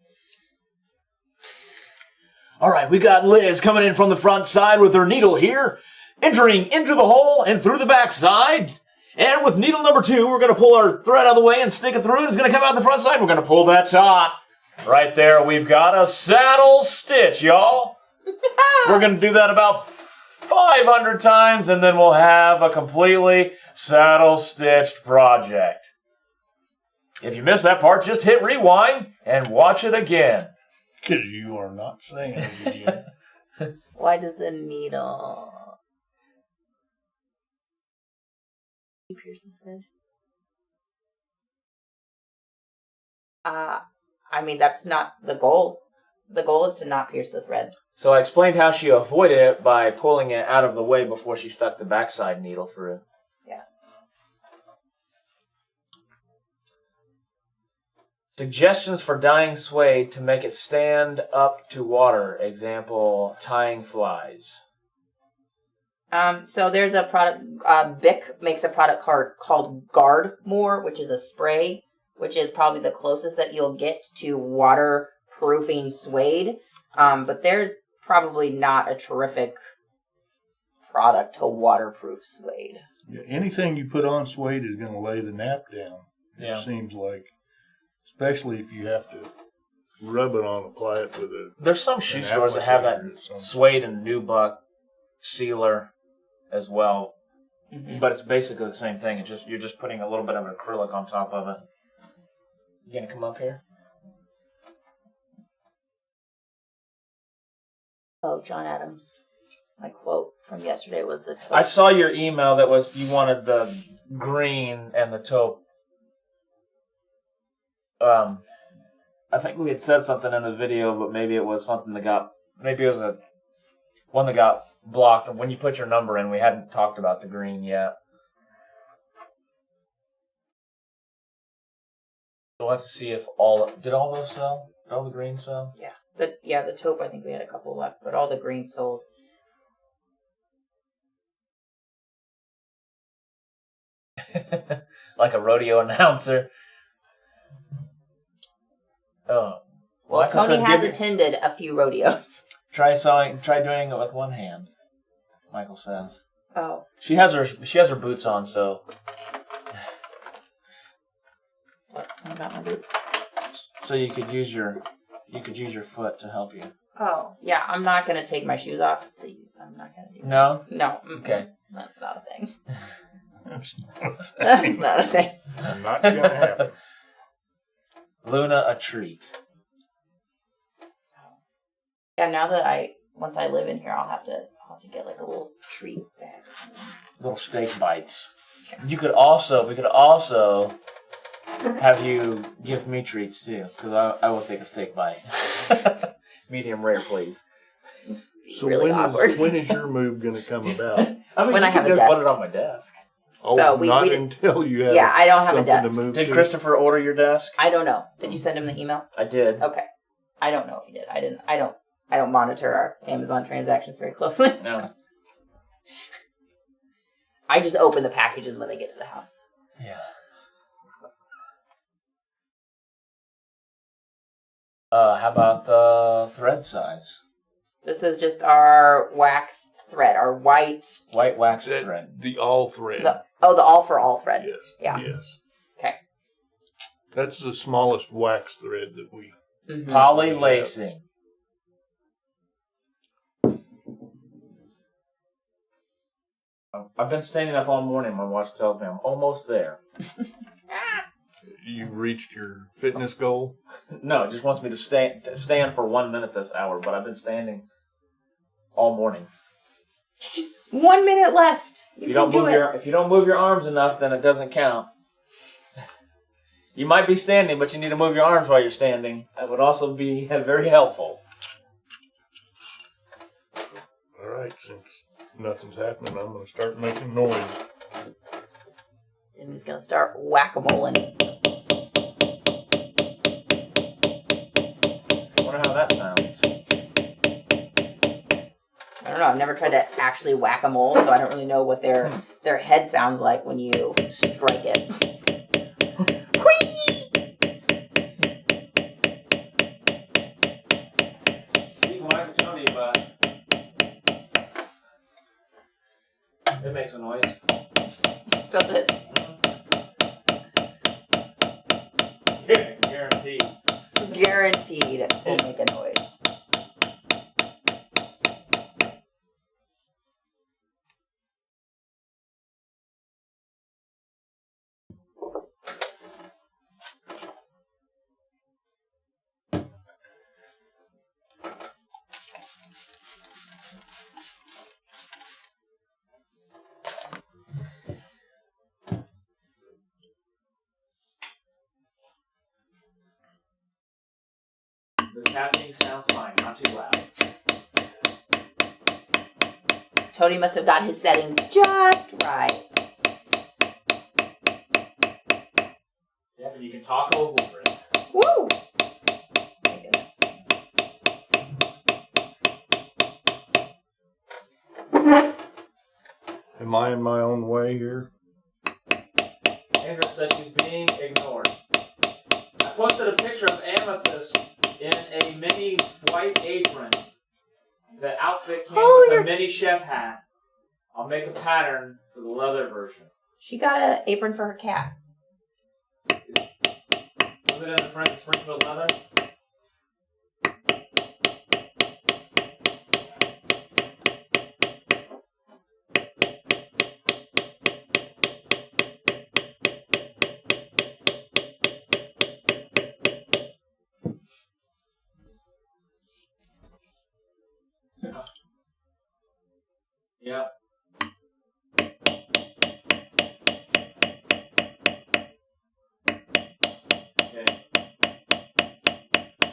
Speaker 2: All right, we got Liz coming in from the front side with her needle here, entering into the hole and through the back side. And with needle number 2, we're going to pull our thread out of the way and stick it through, and it's going to come out the front side. We're going to pull that taut. Right there, we've got a saddle stitch, y'all. We're going to do that about 500 times, and then we'll have a completely saddle-stitched project. If you missed that part, just hit rewind and watch it again.
Speaker 3: Because you are not saying it again.
Speaker 1: Why does the needle... You pierce the thread? I mean, that's not the goal. The goal is to not pierce the thread.
Speaker 2: So I explained how she avoided it by pulling it out of the way before she stuck the backside needle through.
Speaker 1: Yeah.
Speaker 2: Suggestions for dyeing suede to make it stand up to water. Example, tying flies.
Speaker 1: So there's a product, Bic makes a product called Guard More, which is a spray, which is probably the closest that you'll get to waterproofing suede. But there's probably not a terrific product to waterproof suede.
Speaker 3: Yeah, anything you put on suede is going to lay the nap down.
Speaker 2: Yeah.
Speaker 3: It seems like, especially if you have to rub it on, apply it with a.
Speaker 2: There's some shoe stores that have that suede and nubuck sealer as well, but it's basically the same thing. You're just putting a little bit of an acrylic on top of it. You gonna come up here?
Speaker 1: Oh, John Adams. My quote from yesterday was the taupe.
Speaker 2: I saw your email that was you wanted the green and the taupe. I think we had said something in the video, but maybe it was something that maybe it was one that got blocked. And when you put your number in, we hadn't talked about the green yet. So we'll have to see if did all those sell? Did all the green sell?
Speaker 1: Yeah. The taupe, I think we had a couple left, but all the green sold.
Speaker 2: Like a rodeo announcer. Oh.
Speaker 1: Well, Tony has attended a few rodeos.
Speaker 2: Try doing it with one hand, Michael says.
Speaker 1: Oh.
Speaker 2: She has her boots on, so.
Speaker 1: What about my boots?
Speaker 2: So you could use your foot to help you.
Speaker 1: Oh, yeah, I'm not going to take my shoes off to use. I'm not going to do that.
Speaker 2: No?
Speaker 1: No.
Speaker 2: Okay.
Speaker 1: That's not a thing.
Speaker 3: That's not a thing.
Speaker 1: That's not a thing.
Speaker 3: Not going to happen.
Speaker 2: Luna, a treat.
Speaker 1: Yeah, now that once I live in here, I'll have to get like a little treat bag.
Speaker 2: Little steak bites. We could also have you give me treats too, because I will take a steak bite. Medium rare, please.
Speaker 3: So
Speaker 1: really awkward.
Speaker 3: When is your move going to come about?
Speaker 2: I mean,
Speaker 1: when
Speaker 2: you
Speaker 1: I have
Speaker 2: can
Speaker 1: a
Speaker 2: just put
Speaker 1: desk.
Speaker 2: it on my desk.
Speaker 3: Oh,
Speaker 1: So we
Speaker 3: not
Speaker 1: didn't-
Speaker 3: until you have.
Speaker 1: Yeah, I don't have a
Speaker 3: something
Speaker 1: desk.
Speaker 3: to move
Speaker 2: Did
Speaker 3: to.
Speaker 2: Christopher order your desk?
Speaker 1: I don't know. Did you send him the email?
Speaker 2: I did.
Speaker 1: Okay. I don't know if he did. I don't monitor our Amazon transactions very closely.
Speaker 2: No.
Speaker 1: I just open the packages when they get to the house.
Speaker 2: Yeah. How about the thread size?
Speaker 1: This is just our waxed thread, our white.
Speaker 2: White wax
Speaker 3: That-
Speaker 2: thread.
Speaker 3: The all thread.
Speaker 1: The all for all thread.
Speaker 3: Yes.
Speaker 1: Yeah.
Speaker 3: Yes.
Speaker 1: Okay.
Speaker 3: That's the smallest wax thread that we.
Speaker 1: Mhm.
Speaker 2: Poly lacing. I've been standing up all morning. My watch tells me I'm almost there.
Speaker 3: You've reached your fitness goal.
Speaker 2: No, it just wants me to stand for 1 minute this hour, but I've been standing all morning.
Speaker 1: 1 minute left.
Speaker 2: If you don't move your arms enough, then it doesn't count. You might be standing, but you need to move your arms while you're standing. That would also be very helpful.
Speaker 3: All right, since nothing's happening, I'm going to start making noise.
Speaker 1: And he's gonna start whack-a-moling.
Speaker 2: I wonder how that sounds.
Speaker 1: I don't know. I've never tried to actually whack-a-mole, so I don't really know what their head sounds like when you strike it.
Speaker 2: You can whack it, Tony. makes a noise.
Speaker 1: Does it?
Speaker 2: Yeah, guaranteed.
Speaker 1: Guaranteed will make a noise.
Speaker 2: The tapping sounds fine, not too loud.
Speaker 1: Tony must have got his settings just right.
Speaker 2: Yeah, and you can talk over it.
Speaker 1: Woo! My goodness.
Speaker 3: Am I in my own way here?
Speaker 2: Andrew says she's being ignored. I posted a picture of Amethyst in a mini white apron. The outfit came with a mini chef hat. I'll make a pattern for the leather version.
Speaker 1: She got an apron for her cat.
Speaker 2: Was it in the front Springfield leather? Yeah. Okay.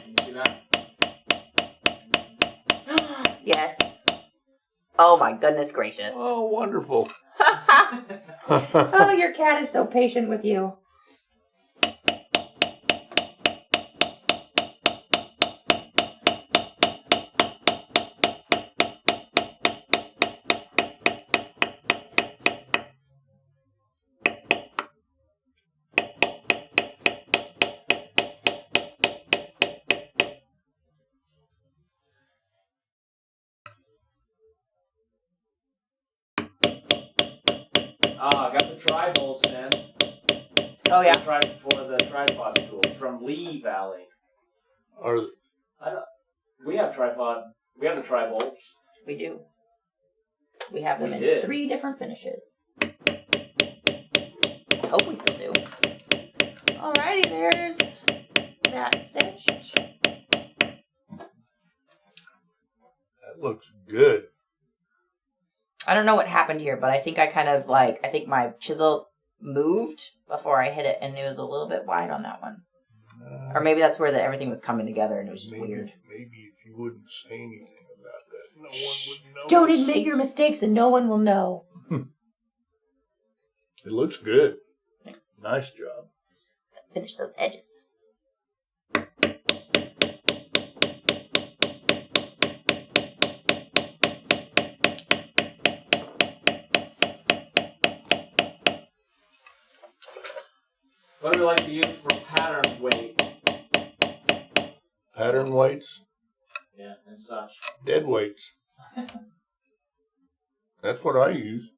Speaker 2: You see that?
Speaker 1: Yes. Oh my goodness gracious.
Speaker 3: Oh, wonderful.
Speaker 1: Oh, your cat is so patient with you.
Speaker 2: I got the tri-bolts in.
Speaker 1: Oh yeah.
Speaker 2: For the tripod tools from Lee Valley. We have We have the tri-bolts.
Speaker 1: We do. We have them
Speaker 2: We
Speaker 1: in
Speaker 2: did.
Speaker 1: 3 different finishes. I hope we still do. Alrighty, there's that stitched.
Speaker 3: That looks good.
Speaker 1: I don't know what happened here, but I think I kind of I think my chisel moved before I hit it, and it was a little bit wide on that one. Or maybe that's where everything was coming together, and it was just weird.
Speaker 3: Maybe if you wouldn't say anything about that, no one would know.
Speaker 1: Don't admit your mistakes, and no one will know.
Speaker 3: It looks good.
Speaker 1: Thanks.
Speaker 3: Nice job.
Speaker 1: Finish those edges.
Speaker 2: What do we like to use for pattern weight?
Speaker 3: Pattern weights,
Speaker 2: Yeah, and such.
Speaker 3: dead weights. That's what I use.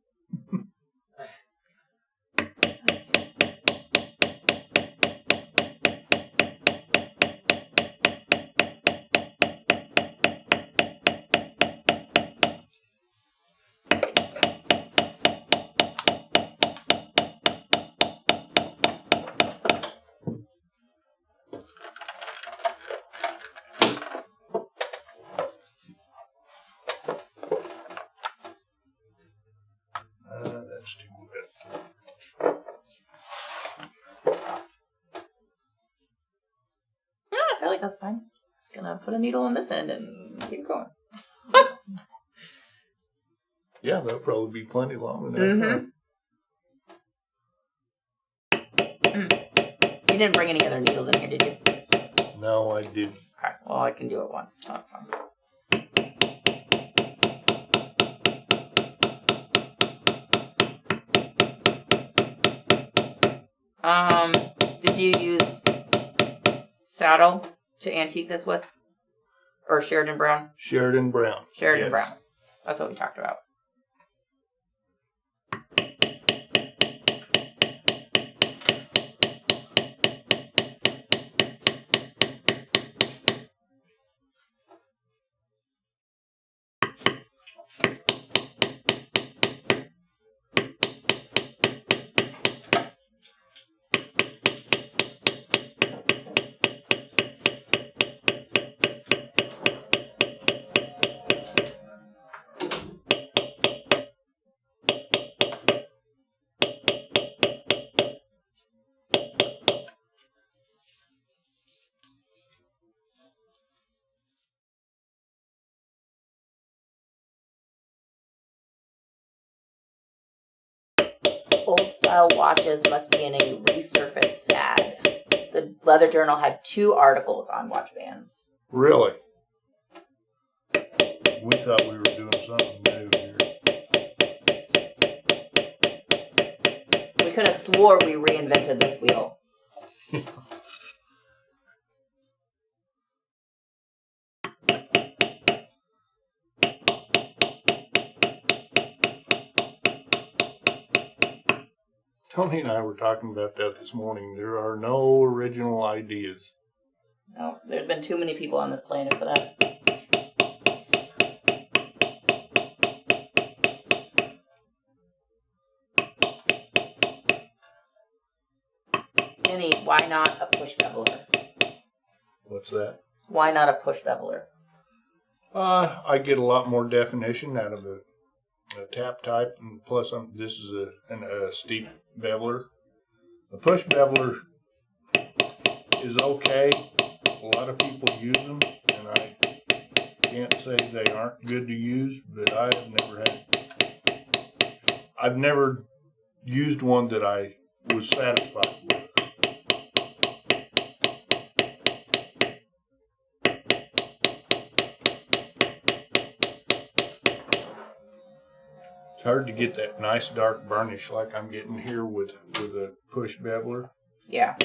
Speaker 3: That's too wet.
Speaker 1: Yeah, I feel like that's fine. Just gonna put a needle in this end and keep going.
Speaker 3: Yeah, that'll probably be plenty long enough.
Speaker 1: You didn't bring any other needles in here, did you?
Speaker 3: No, I didn't.
Speaker 1: Okay, well, I can do it once. So that's fine. Did you use saddle to antique this with? Or Sheridan Brown?
Speaker 3: Sheridan Brown.
Speaker 1: Sheridan
Speaker 3: Yes.
Speaker 1: Brown. That's what we talked about. style watches must be in a resurface fad. The Leather Journal had 2 articles on watch bands.
Speaker 3: Really? We thought we were doing something new here.
Speaker 1: We could have swore we reinvented this wheel.
Speaker 3: Tony and I were talking about that this morning. There are no original ideas.
Speaker 1: No, there's been too many people on this planet for that. Denny, why not a push beveler?
Speaker 3: What's that?
Speaker 1: Why not a push beveler?
Speaker 3: I get a lot more definition out of a tap type, and plus this is a steep beveler. The push beveler is okay. A lot of people use them, and I can't say they aren't good to use, but I've never used one that I was satisfied with. It's hard to get that nice dark burnish like I'm getting here with a push beveler.
Speaker 1: Yeah.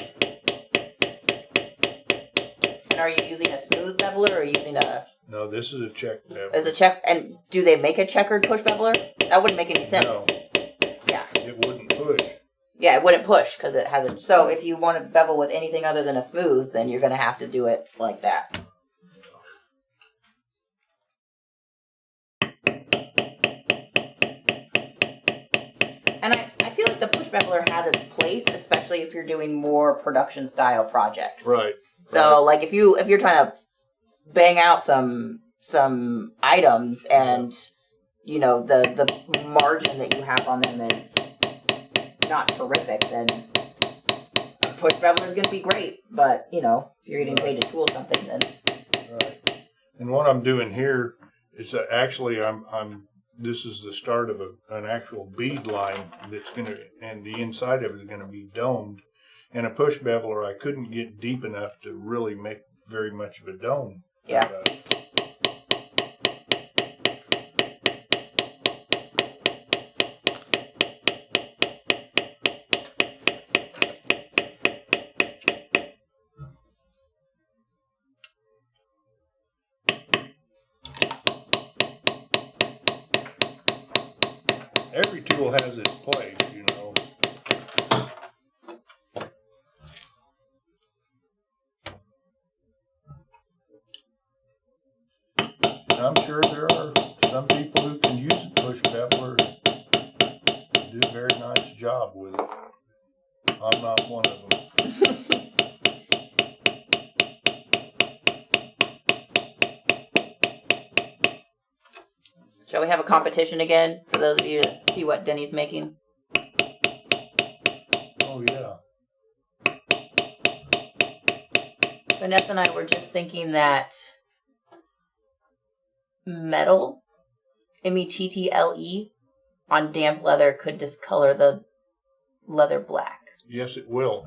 Speaker 1: And are you using a smooth beveler or using a...
Speaker 3: No, this is a check beveler.
Speaker 1: Is a check... And do they make a checkered push beveler? That wouldn't make any sense.
Speaker 3: No.
Speaker 1: Yeah.
Speaker 3: It wouldn't push.
Speaker 1: Yeah, it wouldn't push because it has a... So if you want to bevel with anything other than a smooth, then you're going to have to do it like that. And I feel like the push beveler has its place, especially if you're doing more production style projects.
Speaker 3: Right.
Speaker 1: So like if you're trying to bang out some items and you know the margin that you have on them is not terrific, then a push beveler is going to be great. But you know if you're getting paid to tool something, then
Speaker 3: Right. And what I'm doing here is actually this is the start of an actual bead line that's and the inside of it is gonna be domed. And a push beveler, I couldn't get deep enough to really make very much of a dome.
Speaker 1: yeah.
Speaker 3: Every tool has its place, you know. And I'm sure there are some people who can use a push beveler and do a very nice job with it. I'm not one of them.
Speaker 1: Shall we have a competition again for those of you to see what Denny's making?
Speaker 3: Oh, yeah.
Speaker 1: Vanessa and I were just thinking that metal, METTLE, on damp leather could discolor the leather black.
Speaker 3: Yes, it will.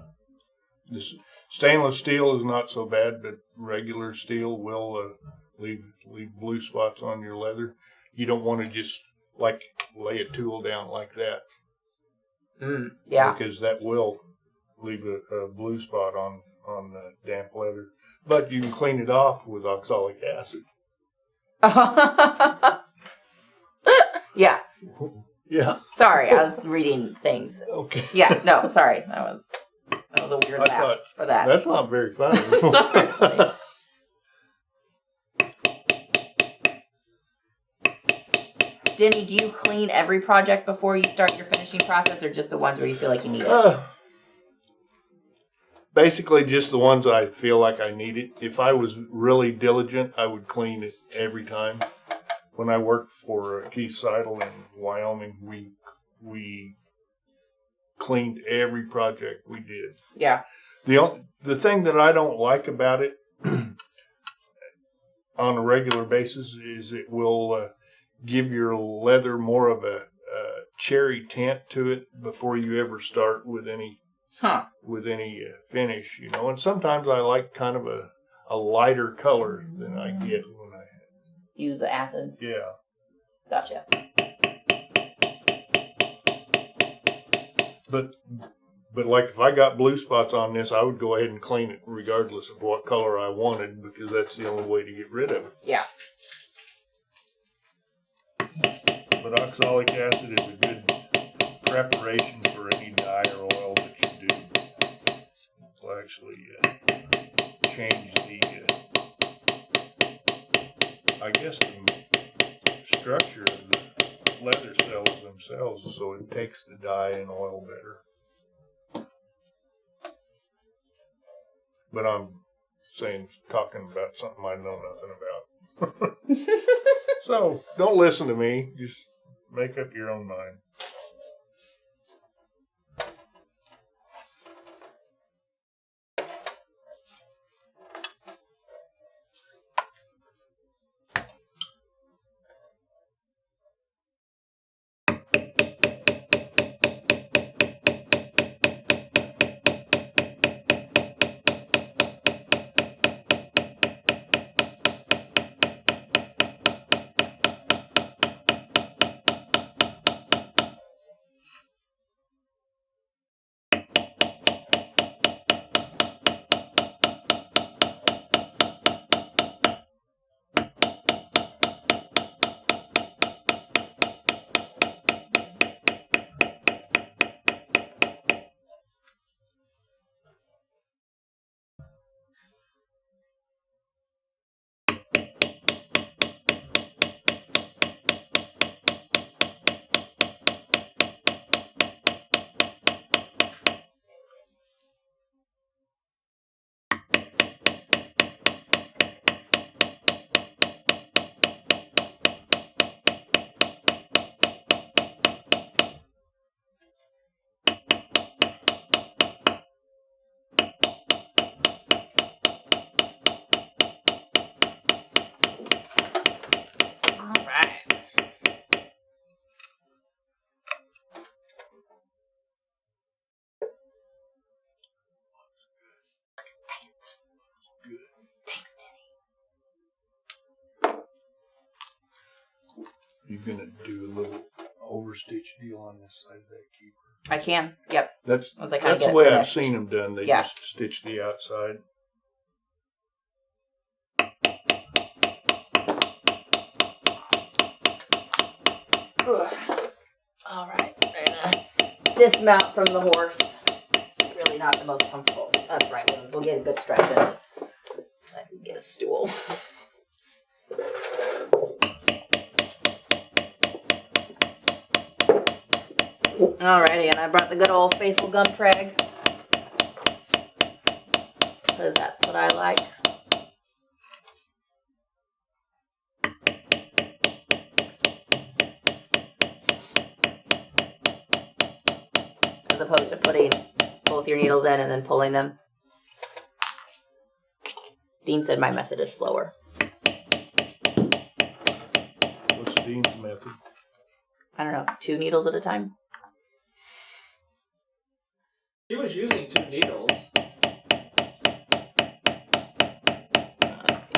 Speaker 3: This stainless steel is not so bad, but regular steel will leave blue spots on your leather. You don't want to just like lay a tool down like that.
Speaker 1: Yeah.
Speaker 3: Because that will leave a blue spot on damp leather. But you can clean it off with oxalic acid.
Speaker 1: Yeah.
Speaker 3: Yeah.
Speaker 1: Sorry, I was reading things.
Speaker 3: Okay.
Speaker 1: Yeah, no, sorry. That was a weird
Speaker 3: I
Speaker 1: laugh
Speaker 3: thought,
Speaker 1: for that.
Speaker 3: That's not very funny.
Speaker 1: It's not very funny. Denny, do you clean every project before you start your finishing process, or just the ones where you feel like you need it?
Speaker 3: Basically, just the ones I feel like I need it. If I was really diligent, I would clean it every time. When I worked for Keith Seidel in Wyoming, we cleaned every project we did.
Speaker 1: Yeah.
Speaker 3: The thing that I don't like about it on a regular basis is it will give your leather more of a cherry tint to it before you ever start with any
Speaker 1: Huh.
Speaker 3: finish, you know. And sometimes I like kind of a lighter color than I get when I
Speaker 1: Use the acid.
Speaker 3: yeah.
Speaker 1: Gotcha.
Speaker 3: But like if I got blue spots on this, I would go ahead and clean it regardless of what color I wanted because that's the only way to get rid of it.
Speaker 1: Yeah.
Speaker 3: But oxalic acid is a good preparation for any dye or oil that you do. It will actually change the, I guess, the structure of the leather cells themselves, so it takes the dye and oil better. But I'm talking about something I know nothing about. So don't listen to me. Just make up your own mind. You're gonna do a little overstitch deal on this side of that keeper.
Speaker 1: I can. Yep.
Speaker 3: That's
Speaker 1: Once I kinda
Speaker 3: the
Speaker 1: get it
Speaker 3: way I've
Speaker 1: finished.
Speaker 3: seen them done. They
Speaker 1: Yeah.
Speaker 3: just stitch the outside.
Speaker 1: All right. We're gonna dismount from the horse. It's really not the most comfortable. That's right. We'll get a good stretch in. I can get a stool. Alrighty, and I brought the good old faithful gum trag. Because that's what I like. As opposed to putting both your needles in and then pulling them. Dean said my method is slower.
Speaker 3: What's Dean's method?
Speaker 1: I don't know, 2 needles at a time.
Speaker 2: She was using 2 needles.
Speaker 1: Let's see.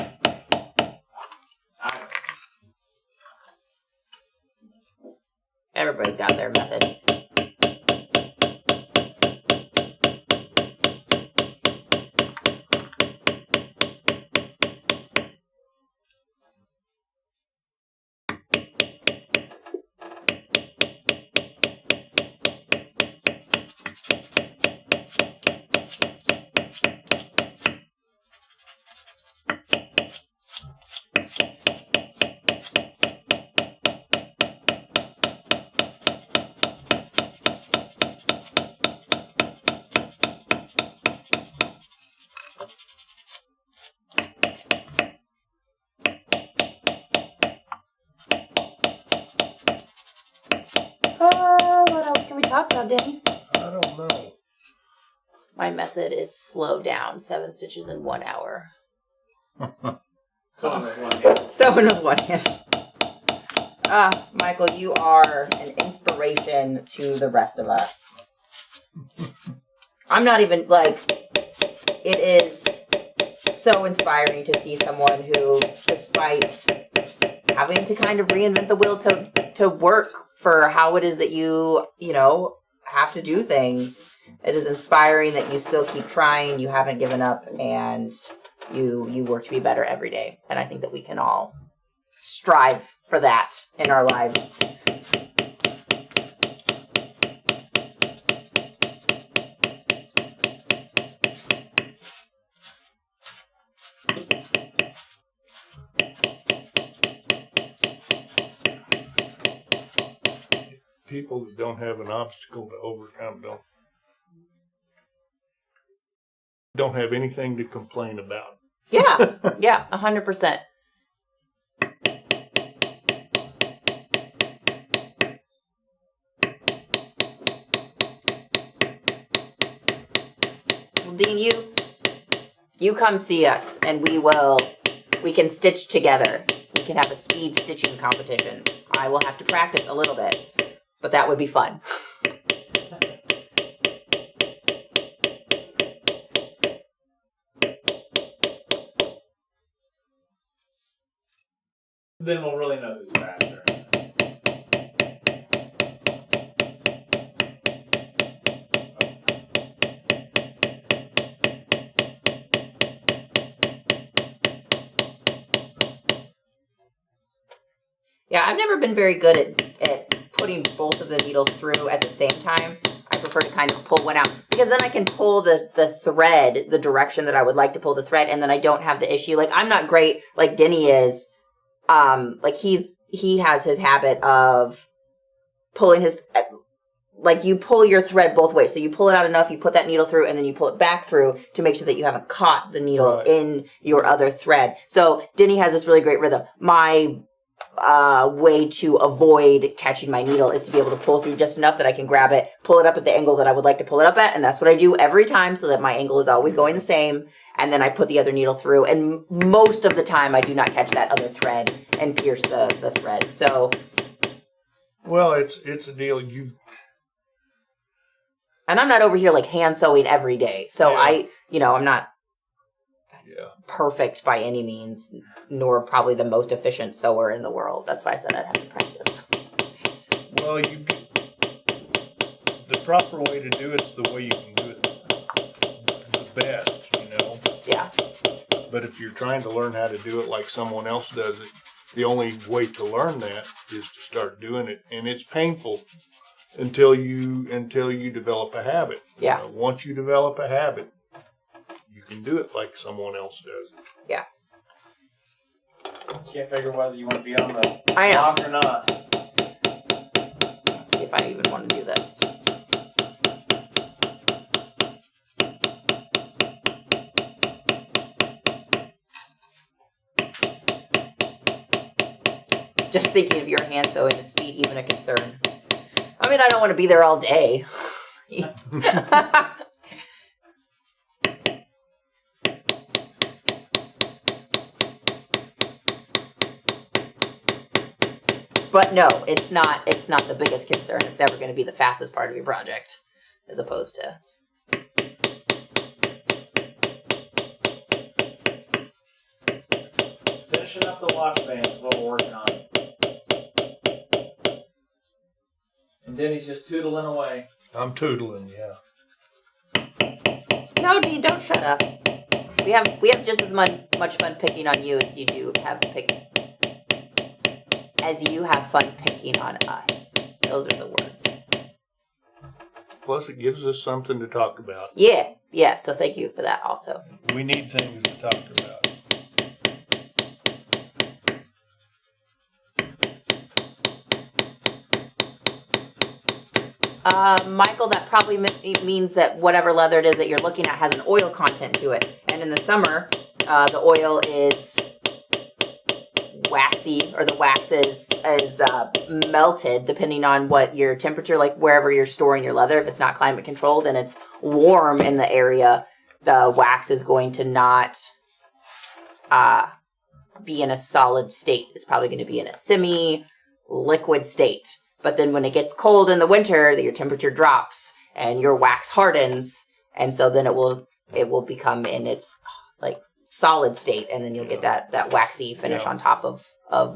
Speaker 2: I don't know.
Speaker 1: Everybody's got their method. What else can we talk about, Denny?
Speaker 3: I don't know.
Speaker 1: My method is slow down, 7 stitches in 1 hour.
Speaker 2: So with one hand.
Speaker 1: Sewing with one hand. Michael, you are an inspiration to the rest of us. I'm not even, like, it is so inspiring to see someone who, despite having to kind of reinvent the wheel to work for how it is that you know, have to do things. It is inspiring that you still keep trying, you haven't given up, and you work to be better every day. And I think that we can all strive for that in our lives.
Speaker 3: People that don't have an obstacle to overcome don't have anything to complain about.
Speaker 1: Yeah, 100%. Well, Dean, you come see us, and we can stitch together. We can have a speed stitching competition. I will have to practice a little bit, but that would be fun.
Speaker 2: Then we'll really know who's faster.
Speaker 1: Yeah, I've never been very good at putting both of the needles through at the same time. I prefer to kind of pull one out because then I can pull the thread the direction that I would like to pull the thread, and then I don't have the issue. Like, I'm not great like Denny is. Like he has his habit of pulling his, like, you pull your thread both ways. So you pull it out enough, you put that needle through, and then you pull it back through to make sure that you haven't caught the needle in your other thread. So Denny has this really great rhythm. My way to avoid catching my needle is to be able to pull through just enough that I can grab it, pull it up at the angle that I would like to pull it up at, and that's what I do every time so that my angle is always going the same, and then I put the other needle through, and most of the time I do not catch that other thread and pierce the thread. So,
Speaker 3: well, it's a deal.
Speaker 1: And I'm not over here like hand sewing every day, so yeah. I'm not perfect by any means, nor probably the most efficient sewer in the world. That's why I said I'd have to practice.
Speaker 3: Well, the proper way to do it is the way you can do it the best,
Speaker 1: Yeah.
Speaker 3: But if you're trying to learn how to do it like someone else does it, the only way to learn that is to start doing it, and it's painful until you develop a habit.
Speaker 1: Yeah.
Speaker 3: Once you develop a habit, you can do it like someone else does.
Speaker 1: Yeah.
Speaker 2: Can't figure whether you want to be on the block or not.
Speaker 1: Let's see if I even want to do this. Just thinking of your hand sewing is speed even a concern. I mean, I don't want to be there all day. But no, it's not the biggest concern. It's never going to be the fastest part of your project, as opposed to.
Speaker 2: Finishing up the watch band is what we're working on. And Denny's just tootling away.
Speaker 3: I'm tootling, yeah.
Speaker 1: No, Dean, don't shut up. We have just as much fun picking on you as you do have fun picking on us. Those are the words.
Speaker 3: Plus, it gives us something to talk about.
Speaker 1: Yeah. So thank you for that also.
Speaker 3: We need things to talk about.
Speaker 1: Michael, that probably means that whatever leather it is that you're looking at has an oil content to it. And in the summer, the oil is waxy, or the wax is melted depending on what your temperature, like wherever you're storing your leather. If it's not climate controlled and it's warm in the area, the wax is going to not be in a solid state. It's probably going to be in a semi liquid state. But then when it gets cold in the winter, your temperature drops and your wax hardens, and so then it will become in its like solid state, and then you'll get that waxy finish on top of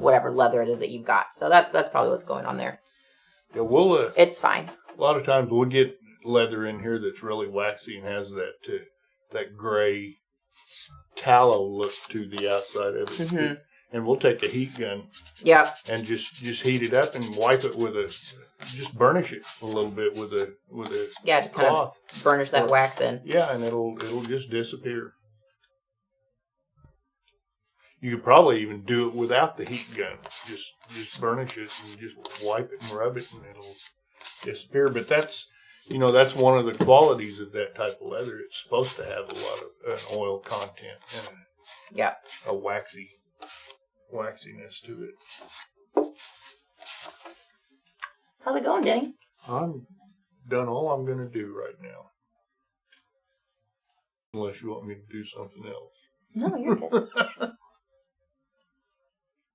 Speaker 1: whatever leather it is that you've got. So that's probably what's going on there.
Speaker 3: Yeah, we'll.
Speaker 1: It's fine.
Speaker 3: A lot of times we'll get leather in here that's really waxy and has that gray tallow look to the outside of it. Mm-hmm. And we'll take a heat gun.
Speaker 1: Yep.
Speaker 3: And just heat it up and wipe it just burnish it a little bit with a
Speaker 1: just
Speaker 3: cloth.
Speaker 1: Kind of burnish that wax in.
Speaker 3: Yeah, and it'll just disappear. You could probably even do it without the heat gun. Just burnish it and just wipe it and rub it, and it'll disappear. But that's one of the qualities of that type of leather. It's supposed to have a lot of an oil content and a waxiness to it.
Speaker 1: How's it going, Denny?
Speaker 3: I'm done all I'm going to do right now. Unless you want me to do something else.
Speaker 1: No, you're good.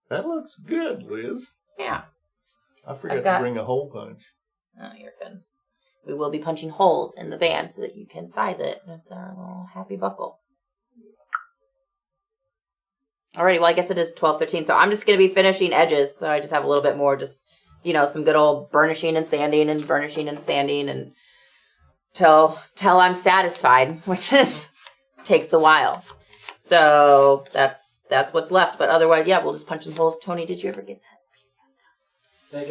Speaker 3: That looks good, Liz.
Speaker 1: Yeah.
Speaker 3: I forgot to bring a hole punch.
Speaker 1: Oh, you're good. We will be punching holes in the band so that you can size it with our little happy buckle. Alrighty, well, I guess it is 12:13, so I'm just going to be finishing edges, so I just have a little bit more, just, some good old burnishing and sanding and till I'm satisfied, which takes a while. So that's what's left, but otherwise, we'll just punch some holes. Tony, did you ever get that?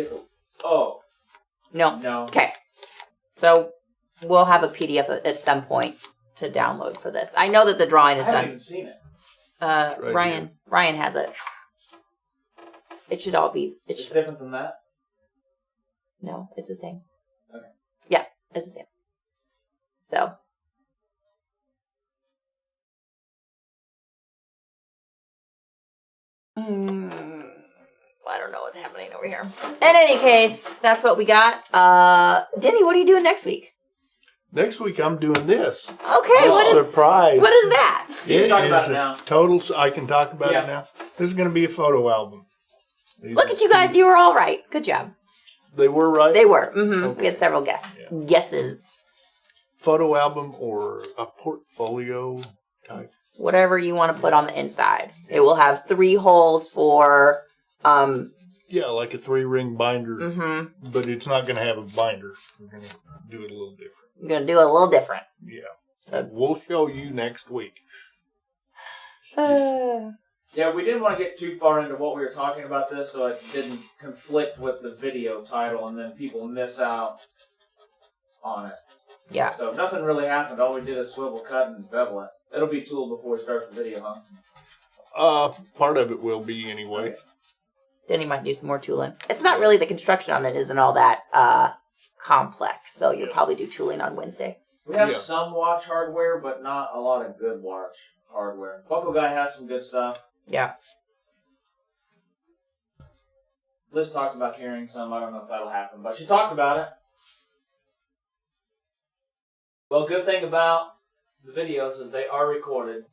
Speaker 1: No. Okay. So we'll have a PDF at some point to download for this. I know that the drawing is done.
Speaker 2: I haven't even seen it.
Speaker 1: Ryan has it. It should all be.
Speaker 2: It's different than that?
Speaker 1: No, it's the same.
Speaker 2: Okay.
Speaker 1: Yeah, it's the same. So. I don't know what's happening over here. In any case, that's what we got. Denny, what are you doing next week?
Speaker 3: Next week I'm doing this.
Speaker 1: Okay,
Speaker 3: surprise.
Speaker 1: What is that?
Speaker 2: You can talk about it now.
Speaker 3: I can talk about it now. This is going to be a photo album.
Speaker 1: Look at you guys. You were all right. Good job.
Speaker 3: They were right?
Speaker 1: They were. Mm-hmm. Okay. We had several guesses. Photo
Speaker 3: album or a portfolio type.
Speaker 1: Whatever you want to put on the inside. It will have 3 holes for...
Speaker 3: like a 3-ring binder.
Speaker 1: Mm-hmm.
Speaker 3: But it's not going to have a binder. We're going to do it a little different.
Speaker 1: We're going to do it a little different.
Speaker 3: Yeah. So we'll show you next week.
Speaker 2: Yeah, we didn't want to get too far into what we were talking about this, so it didn't conflict with the video title, and then people miss out on it.
Speaker 1: Yeah.
Speaker 2: So nothing really happened. All we did is swivel, cut, and bevel it. It'll be tooled before we start the video, huh?
Speaker 3: Part of it will be anyway.
Speaker 2: Okay.
Speaker 1: Denny might do some more tooling. It's not really, the construction on it isn't all that complex, so you'll probably do tooling on Wednesday.
Speaker 2: We have some watch hardware, but not a lot of good watch hardware. Buckle Guy has some good stuff.
Speaker 1: Yeah.
Speaker 2: Liz talked about carrying some. I don't know if that'll happen, but she talked about it. Well, good thing about the videos is they are recorded,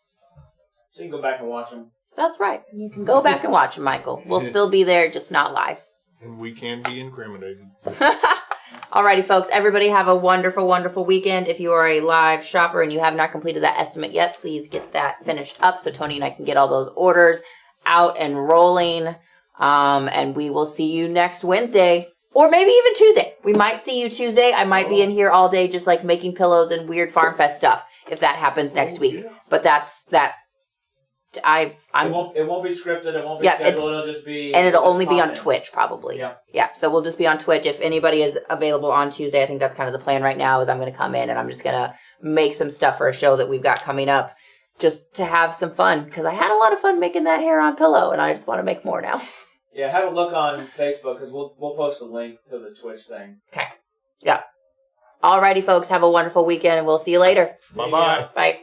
Speaker 2: so you can go back and watch them.
Speaker 1: That's right. You can go back and watch them, Michael. We'll still be there, just not live.
Speaker 3: And we can be incriminated.
Speaker 1: Alrighty, folks. Everybody have a wonderful, wonderful weekend. If you are a live shopper and you have not completed that estimate yet, please get that finished up so Tony and I can get all those orders out and rolling. And we will see you next Wednesday. Or maybe even Tuesday. We might see you Tuesday. I might be in here all day just like making pillows and weird Farm Fest stuff if that happens next week. Yeah. But that's that. It
Speaker 2: won't be scripted. It won't be scheduled. It'll just be...
Speaker 1: And it'll only be on Twitch, probably.
Speaker 2: Yeah.
Speaker 1: So we'll just be on Twitch. If anybody is available on Tuesday, I think that's kind of the plan right now, is I'm going to come in and I'm just going to make some stuff for a show that we've got coming up just to have some fun. Because I had a lot of fun making that hair-on pillow, and I just want to make more now.
Speaker 2: Yeah, have a look on Facebook, because we'll post a link to the Twitch thing.
Speaker 1: Okay. Yeah. Alrighty, folks. Have a wonderful weekend, and we'll see you later.
Speaker 3: Bye-bye.
Speaker 1: Bye.